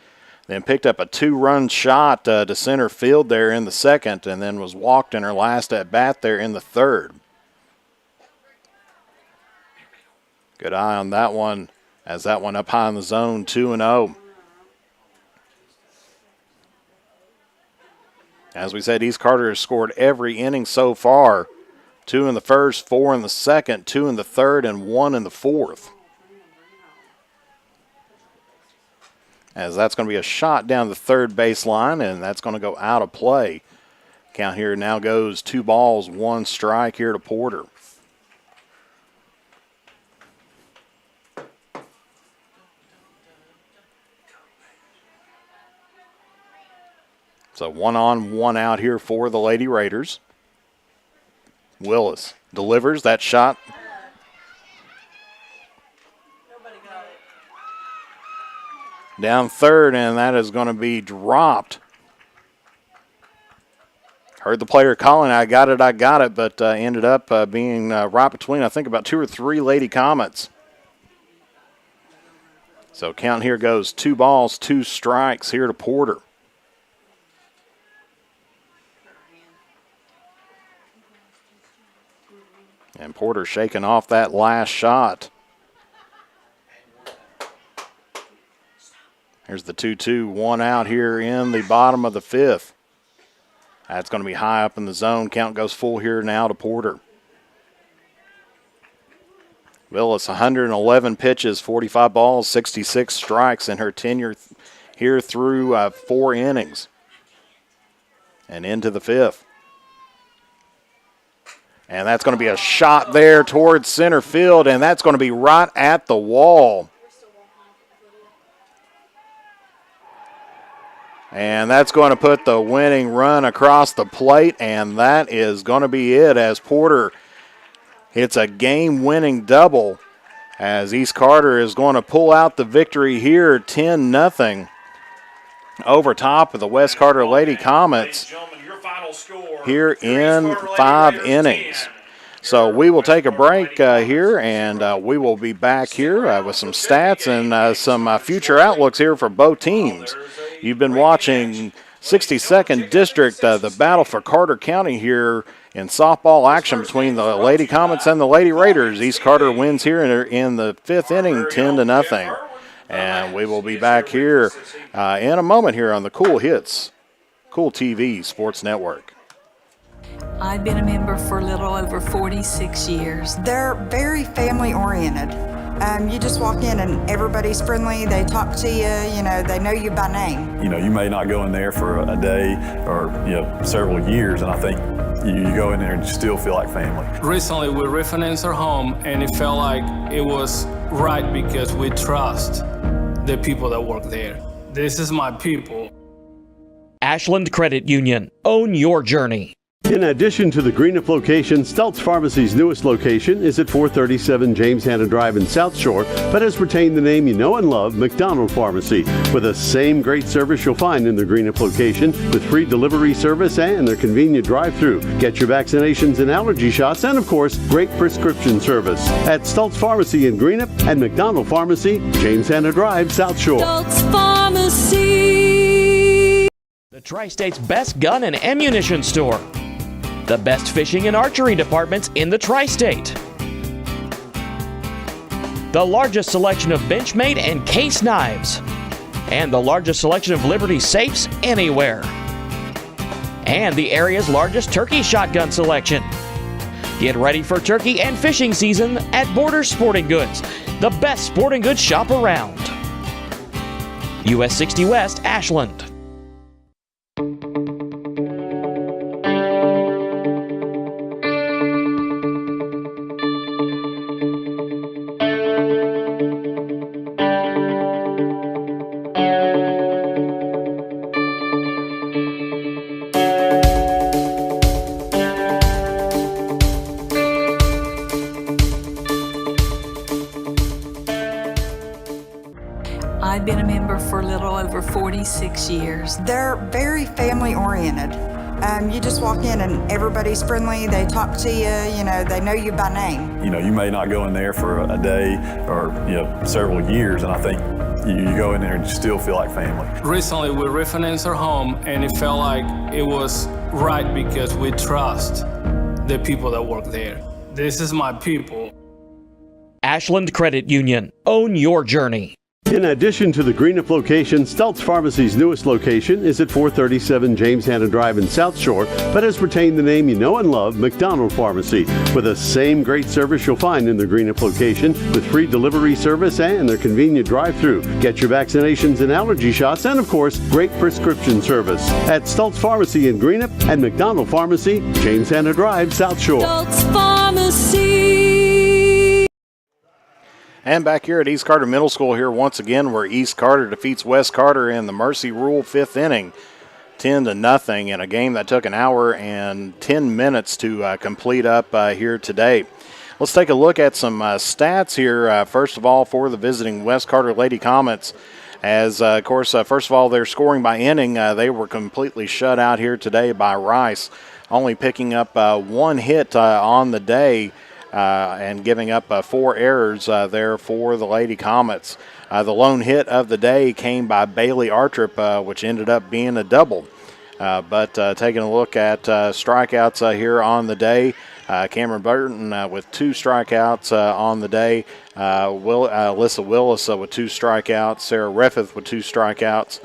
S1: then picked up a 2-run shot to center field there in the second, and then was walked in her last at bat there in the third. Good eye on that one, as that one up high in the zone, 2-0. As we said, East Carter has scored every inning so far. 2 in the first, 4 in the second, 2 in the third, and 1 in the fourth. As that's going to be a shot down the third base line, and that's going to go out of play. Count here now goes 2 balls, 1 strike here to Porter. So 1 on, 1 out here for the Lady Raiders. Willis delivers that shot. Down third, and that is going to be dropped. Heard the player calling, I got it, but ended up being right between, I think, about 2 or 3 Lady Comets. So count here goes 2 balls, 2 strikes here to Porter. And Porter shaking off that last shot. Here's the 2-2, 1 out here in the bottom of the fifth. That's going to be high up in the zone. Count goes full here now to Porter. Willis, 111 pitches, 45 balls, 66 strikes in her tenure here through 4 innings. And into the fifth. And that's going to be a shot there towards center field, and that's going to be right at the wall. And that's going to put the winning run across the plate, and that is going to be it as Porter hits a game-winning double as East Carter is going to pull out the victory here 10-0 over top of the West Carter Lady Comets here in 5 innings. So we will take a break here, and we will be back here with some stats and some future outlooks here for both teams. You've been watching 62nd District, the battle for Carter County here in softball action between the Lady Comets and the Lady Raiders. East Carter wins here in the 5th inning 10-0. And we will be back here in a moment here on the Cool Hits, Cool TV Sports Network.
S4: I've been a member for a little over 46 years.
S5: They're very family oriented. You just walk in and everybody's friendly. They talk to you, you know, they know you by name.
S6: You know, you may not go in there for a day or, several years, and I think you go in there and you still feel like family.
S7: Recently, we refinanced our home, and it felt like it was right because we trust the people that work there. This is my people.
S3: Ashland Credit Union. Own your journey.
S8: In addition to the Greenup location, Stultz Pharmacy's newest location is at 437 James Hanna Drive in South Shore, but has retained the name you know and love, McDonald Pharmacy, with the same great service you'll find in the Greenup location, with free delivery service and their convenient drive-through. Get your vaccinations and allergy shots, and of course, great prescription service at Stultz Pharmacy in Greenup and McDonald Pharmacy, James Hanna Drive, South Shore.
S9: Stultz Pharmacy.
S3: The Tri-State's best gun and ammunition store. The best fishing and archery departments in the Tri-State. The largest selection of Benchmade and Case knives. And the largest selection of Liberty safes anywhere. And the area's largest turkey shotgun selection. Get ready for turkey and fishing season at Borders Sporting Goods, the best sporting goods shop around. US 60 West, Ashland.
S4: I've been a member for a little over 46 years.
S5: They're very family oriented. You just walk in and everybody's friendly. They talk to you, you know, they know you by name.
S6: You know, you may not go in there for a day or, several years, and I think you go in there and you still feel like family.
S7: Recently, we refinanced our home, and it felt like it was right because we trust the people that work there. This is my people.
S3: Ashland Credit Union. Own your journey.
S8: In addition to the Greenup location, Stultz Pharmacy's newest location is at 437 James Hanna Drive in South Shore, but has retained the name you know and love, McDonald Pharmacy, with the same great service you'll find in the Greenup location, with free delivery service and their convenient drive-through. Get your vaccinations and allergy shots, and of course, great prescription service at Stultz Pharmacy in Greenup and McDonald Pharmacy, James Hanna Drive, South Shore.
S9: Stultz Pharmacy.
S1: And back here at East Carter Middle School here once again, where East Carter defeats West Carter in the Mercy Rule 5th inning, 10-0 in a game that took an hour and 10 minutes to complete up here today. Let's take a look at some stats here. First of all, for the visiting West Carter Lady Comets, as of course, first of all, their scoring by inning, they were completely shut out here today by Rice, only picking up one hit on the day. And giving up 4 errors there for the Lady Comets. The lone hit of the day came by Bailey Artrip, which ended up being a double. But taking a look at strikeouts here on the day, Cameron Burton with 2 strikeouts on the day. Alyssa Willis with 2 strikeouts. Sarah Reffeth with 2 strikeouts.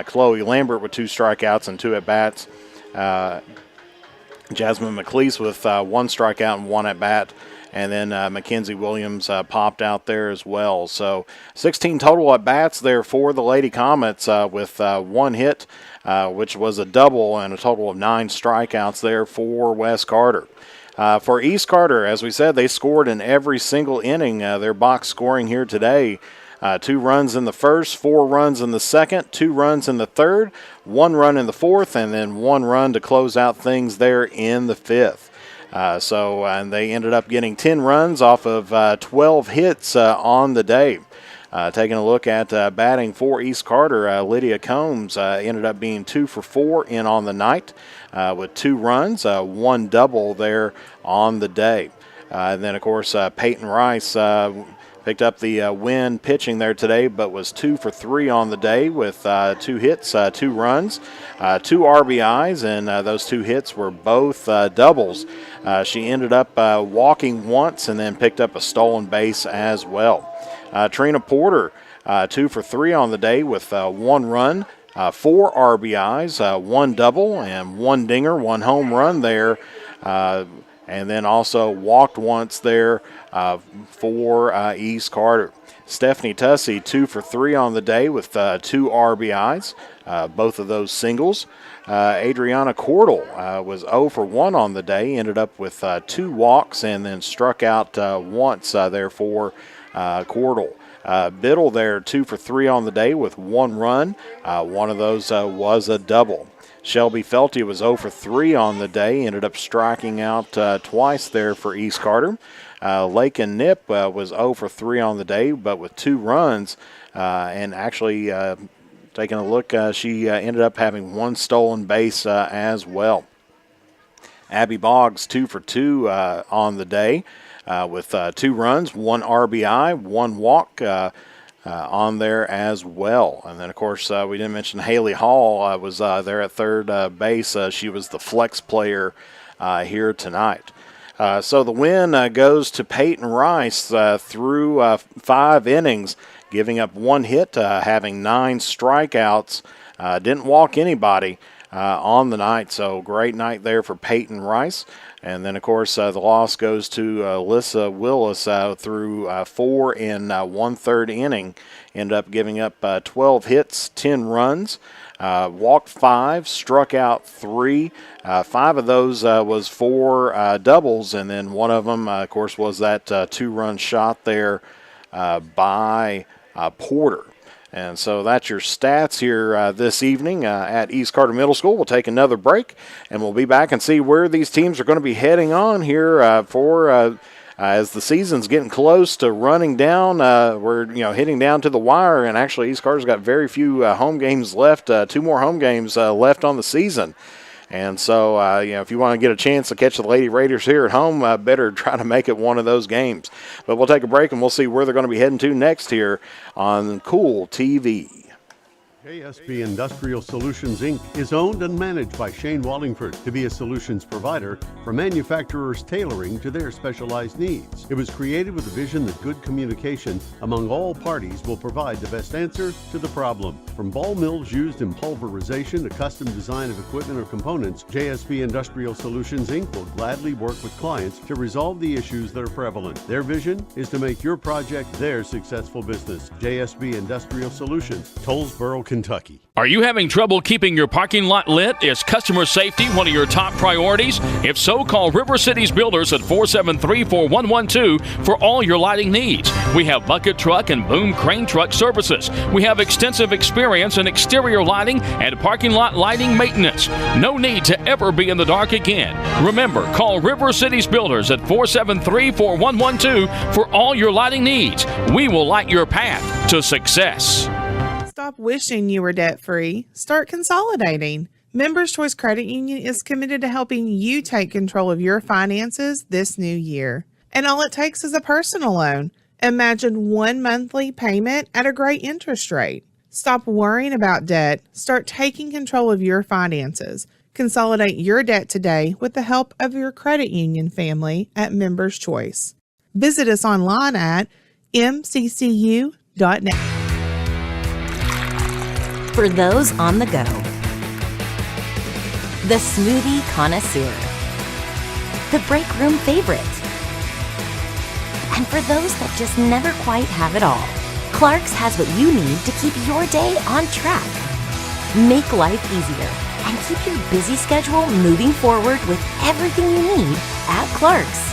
S1: Chloe Lambert with 2 strikeouts and 2 at-bats. Jasmine McLeese with 1 strikeout and 1 at-bat. And then Mackenzie Williams popped out there as well. So 16 total at-bats there for the Lady Comets with 1 hit, which was a double, and a total of 9 strikeouts there for West Carter. For East Carter, as we said, they scored in every single inning. Their box scoring here today. 2 runs in the first, 4 runs in the second, 2 runs in the third, 1 run in the fourth, and then 1 run to close out things there in the fifth. And they ended up getting 10 runs off of 12 hits on the day. Taking a look at batting for East Carter, Lydia Combs ended up being 2 for 4 in on the night with 2 runs, 1 double there on the day. And then, of course, Peyton Rice picked up the win pitching there today, but was 2 for 3 on the day with 2 hits, 2 runs, 2 RBIs, and those 2 hits were both doubles. She ended up walking once and then picked up a stolen base as well. Trina Porter, 2 for 3 on the day with 1 run, 4 RBIs, 1 double, and 1 dinger, 1 home run there. And then also walked once there for East Carter. Stephanie Tussey, 2 for 3 on the day with 2 RBIs, both of those singles. Adriana Cordell was 0 for 1 on the day, ended up with 2 walks and then struck out once there for Cordell. Biddle there, 2 for 3 on the day with 1 run. One of those was a double. Shelby Felty was 0 for 3 on the day, ended up striking out twice there for East Carter. Lakin Nip was 0 for 3 on the day, but with 2 runs, and actually taking a look, she ended up having 1 stolen base as well. Abby Boggs, 2 for 2 on the day, with 2 runs, 1 RBI, 1 walk, on there as well. And then, of course, we didn't mention Haley Hall was there at third base. She was the flex player here tonight. So the win goes to Peyton Rice through 5 innings, giving up 1 hit, having 9 strikeouts. Didn't walk anybody on the night, so great night there for Peyton Rice. And then, of course, the loss goes to Alyssa Willis through 4 in 1/3 inning. Ended up giving up 12 hits, 10 runs, walked 5, struck out 3. 5 of those was for doubles, and then one of them, of course, was that 2-run shot there by Porter. And so that's your stats here this evening at East Carter Middle School. We'll take another break, and we'll be back and see where these teams are going to be heading on here as the season's getting close to running down. We're hitting down to the wire, and actually East Carter's got very few home games left. 2 more home games left on the season. And so, if you want to get a chance to catch the Lady Raiders here at home, better try to make it one of those games. But we'll take a break, and we'll see where they're going to be heading to next here on Cool TV.
S8: JSB Industrial Solutions, Inc. is owned and managed by Shane Wallingford to be a solutions provider for manufacturers tailoring to their specialized needs. It was created with a vision that good communication among all parties will provide the best answer to the problem. From ball mills used in pulverization to custom design of equipment or components, JSB Industrial Solutions, Inc. will gladly work with clients to resolve the issues that are prevalent. Their vision is to make your project their successful business. JSB Industrial Solutions, Tollsboro, Kentucky.
S11: Are you having trouble keeping your parking lot lit? Is customer safety one of your top priorities? If so, call River Cities Builders at 473-4112 for all your lighting needs. We have bucket truck and boom crane truck services. We have extensive experience in exterior lighting and parking lot lighting maintenance. No need to ever be in the dark again. Remember, call River Cities Builders at 473-4112 for all your lighting needs. We will light your path to success.
S16: Stop wishing you were debt-free. Start consolidating. Members Choice Credit Union is committed to helping you take control of your finances this new year. And all it takes is a personal loan. Imagine 1 monthly payment at a great interest rate. Stop worrying about debt. Start taking control of your finances. Consolidate your debt today with the help of your credit union family at Members Choice. Visit us online at mccu.net.
S10: For those on the go, the smoothie connoisseur, the break room favorite, and for those that just never quite have it all, Clark's has what you need to keep your day on track. Make life easier. and keep your busy schedule moving forward with everything you need at Clark's.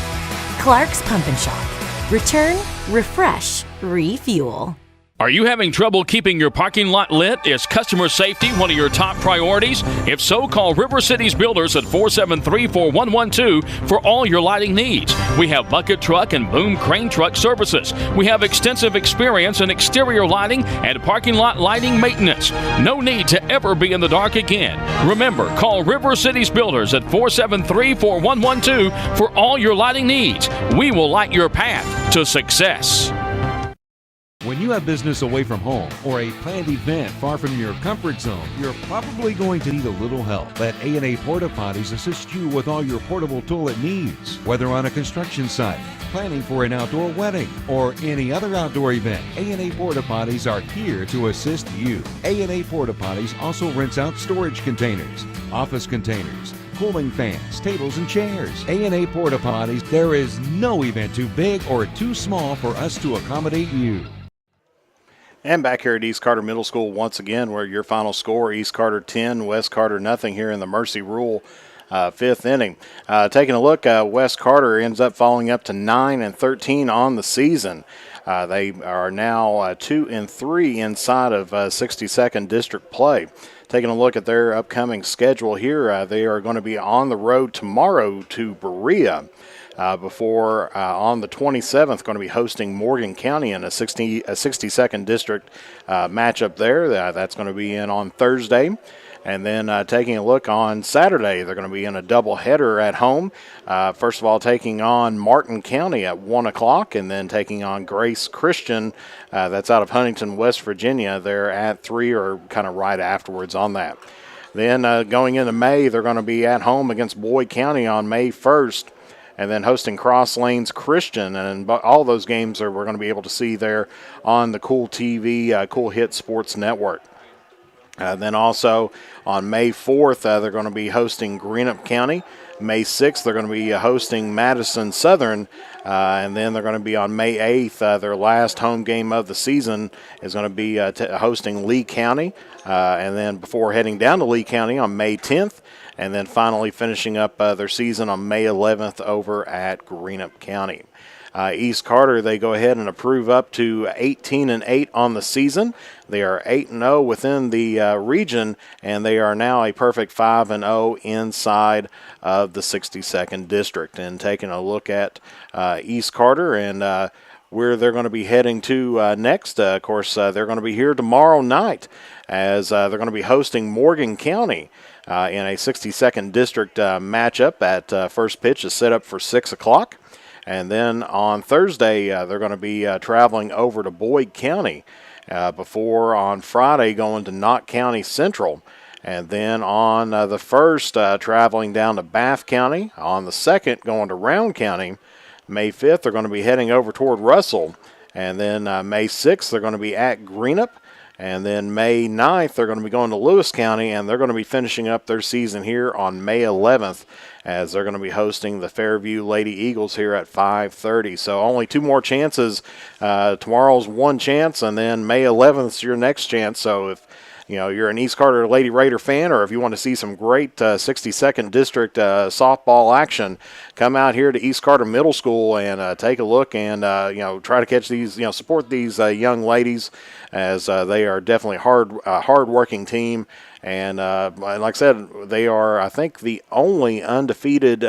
S10: Clark's Pump and Shop. Return, refresh, refuel.
S11: Are you having trouble keeping your parking lot lit? Is customer safety one of your top priorities? If so, call River Cities Builders at 473-4112 for all your lighting needs. We have bucket truck and boom crane truck services. We have extensive experience in exterior lighting and parking lot lighting maintenance. No need to ever be in the dark again. Remember, call River Cities Builders at 473-4112 for all your lighting needs. We will light your path to success.
S12: When you have business away from home or a planned event far from your comfort zone, you're probably going to need a little help. Let A&A Porta Potties assist you with all your portable toilet needs. Whether on a construction site, planning for an outdoor wedding, or any other outdoor event, A&A Porta Potties are here to assist you. A&A Porta Potties also rents out storage containers, office containers, cooling fans, tables, and chairs. A&A Porta Potties, there is no event too big or too small for us to accommodate you.
S1: And back here at East Carter Middle School once again, where your final score, East Carter 10, West Carter nothing here in the Mercy Rule fifth inning. Taking a look, West Carter ends up falling up to 9-13 on the season. They are now 2-3 inside of 62nd District play. Taking a look at their upcoming schedule here, they are going to be on the road tomorrow to Berea. Before on the 27th, going to be hosting Morgan County in a 62nd District matchup there. That's going to be in on Thursday. And then taking a look on Saturday, they're going to be in a doubleheader at home. First of all, taking on Martin County at 1 o'clock, and then taking on Grace Christian. That's out of Huntington, West Virginia. They're at 3 or kind of right afterwards on that. Then going into May, they're going to be at home against Boyd County on May 1st. And then hosting Cross Lanes Christian, and all those games we're going to be able to see there on the Cool TV, Cool Hit Sports Network. Then also on May 4th, they're going to be hosting Greenup County. May 6th, they're going to be hosting Madison Southern. And then they're going to be on May 8th, their last home game of the season is going to be hosting Lee County. And then before heading down to Lee County on May 10th, and then finally finishing up their season on May 11th over at Greenup County. East Carter, they go ahead and approve up to 18-8 on the season. They are 8-0 within the region, and they are now a perfect 5-0 inside of the 62nd District. And taking a look at East Carter and where they're going to be heading to next, of course, they're going to be here tomorrow night as they're going to be hosting Morgan County. In a 62nd District matchup at first pitch is set up for 6 o'clock. And then on Thursday, they're going to be traveling over to Boyd County before on Friday going to Knott County Central. And then on the 1st, traveling down to Bath County. On the 2nd, going to Round County. May 5th, they're going to be heading over toward Russell. And then May 6th, they're going to be at Greenup. And then May 9th, they're going to be going to Lewis County, and they're going to be finishing up their season here on May 11th as they're going to be hosting the Fairview Lady Eagles here at 5:30. So only 2 more chances. Tomorrow's one chance, and then May 11th is your next chance. So if you're an East Carter Lady Raider fan, or if you want to see some great 62nd District softball action, come out here to East Carter Middle School and take a look and, try to catch these, support these young ladies as they are definitely a hard-working team. And like I said, they are, I think, the only undefeated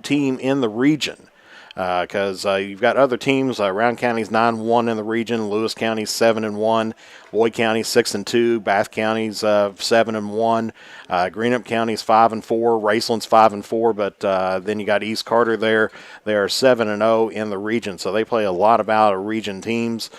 S1: team in the region. Because you've got other teams. Round County's 9-1 in the region. Lewis County's 7-1. Boyd County's 6-2. Bath County's 7-1. Greenup County's 5-4. Raceland's 5-4. But then you got East Carter there. They are 7-0 in the region. So they play a lot about region teams,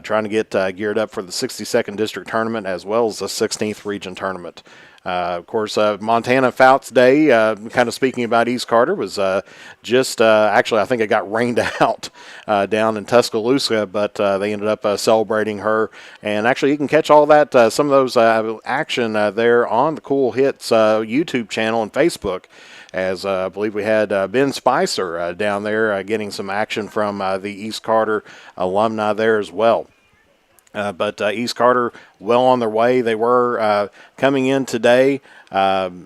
S1: trying to get geared up for the 62nd District tournament as well as the 16th region tournament. Of course, Montana Fouts Day, kind of speaking about East Carter, was actually, I think it got rained out down in Tuscaloosa, but they ended up celebrating her. And actually, you can catch all that, some of those action there on the Cool Hits YouTube channel and Facebook, as I believe we had Ben Spicer down there getting some action from the East Carter alumni there as well. But East Carter well on their way. They were coming in today. They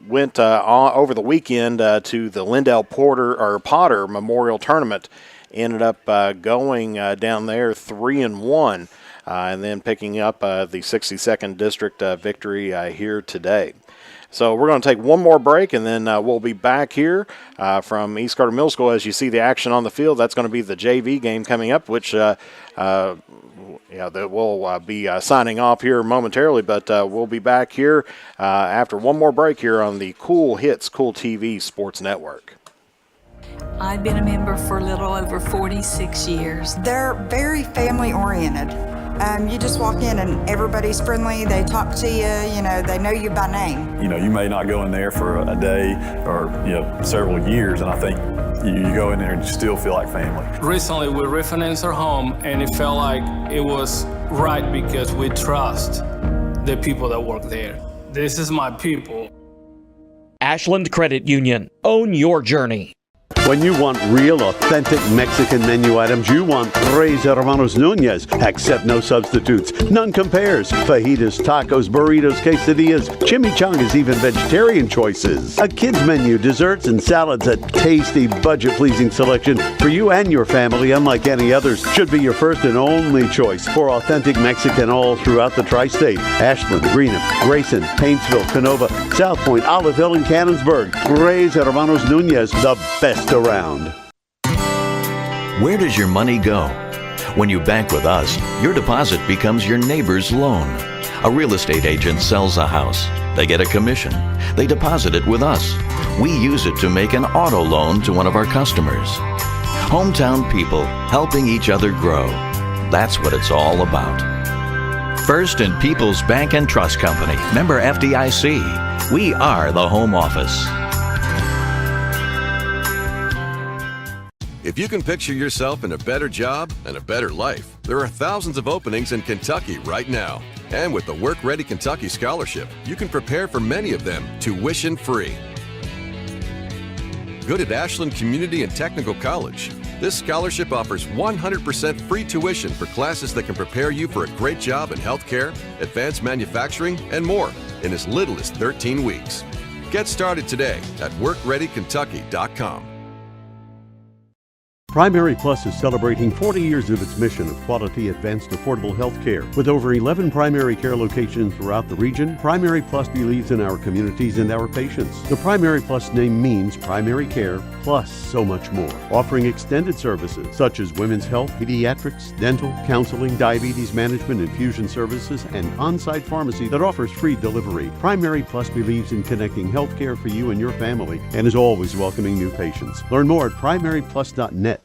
S1: went over the weekend to the Lindell Potter Memorial Tournament. Ended up going down there 3-1, and then picking up the 62nd District victory here today. So we're going to take one more break, and then we'll be back here from East Carter Middle School. As you see the action on the field, that's going to be the JV game coming up, which that we'll be signing off here momentarily. But we'll be back here after one more break here on the Cool Hits, Cool TV Sports Network.
S4: I've been a member for a little over 46 years.
S5: They're very family oriented. You just walk in and everybody's friendly. They talk to you, they know you by name.
S6: You may not go in there for a day or, several years, and I think you go in there and you still feel like family.
S7: Recently, we refinanced our home, and it felt like it was right because we trust the people that work there. This is my people.
S3: Ashland Credit Union. Own your journey.
S8: When you want real, authentic Mexican menu items, you want Tres Hermanos Nunez. Accept no substitutes. None compares. Fajitas, tacos, burritos, quesadillas, chimichangas, even vegetarian choices. A kids menu, desserts, and salads. A tasty, budget-pleasing selection for you and your family, unlike any others. Should be your first and only choice for authentic Mexican all throughout the tri-state. Ashland, Greenham, Grayson, Paintsville, Canova, South Point, Olive Hill, and Cannonsburg. Tres Hermanos Nunez, the best around.
S13: Where does your money go? When you bank with us, your deposit becomes your neighbor's loan. A real estate agent sells a house. They get a commission. They deposit it with us. We use it to make an auto loan to one of our customers. Hometown people helping each other grow. That's what it's all about. First and People's Bank and Trust Company, member FDIC. We are the home office.
S14: If you can picture yourself in a better job and a better life, there are thousands of openings in Kentucky right now. And with the Work Ready Kentucky Scholarship, you can prepare for many of them tuition-free. Good at Ashland Community and Technical College. This scholarship offers 100% free tuition for classes that can prepare you for a great job in healthcare, advanced manufacturing, and more in as little as 13 weeks. Get started today at WorkReadyKentucky.com.
S8: Primary Plus is celebrating 40 years of its mission of quality, advanced, affordable health care. With over 11 primary care locations throughout the region, Primary Plus believes in our communities and our patients. The Primary Plus name means primary care plus so much more, offering extended services such as women's health, pediatrics, dental, counseling, diabetes management, infusion services, and on-site pharmacy that offers free delivery. Primary Plus believes in connecting health care for you and your family and is always welcoming new patients. Learn more at primaryplus.net.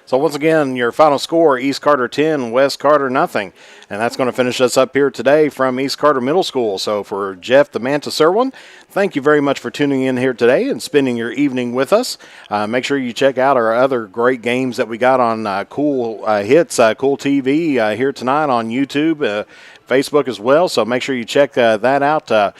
S1: So once again, your final score, East Carter 10, West Carter nothing. And that's going to finish us up here today from East Carter Middle School. So for Jeff the Manta Serwin, thank you very much for tuning in here today and spending your evening with us. Make sure you check out our other great games that we got on Cool Hits, Cool TV here tonight on YouTube, Facebook as well. So make sure you check that out.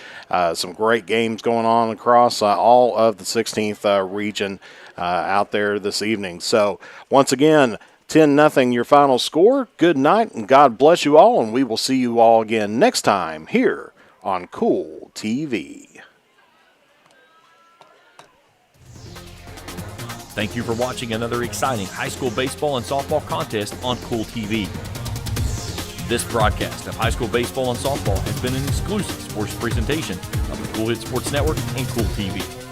S1: Some great games going on across all of the 16th region out there this evening. So once again, 10-0 your final score. Good night and God bless you all, and we will see you all again next time here on Cool TV.
S17: Thank you for watching another exciting high school baseball and softball contest on Cool TV. This broadcast of high school baseball and softball has been an exclusive sports presentation of the Cool Hits Sports Network and Cool TV.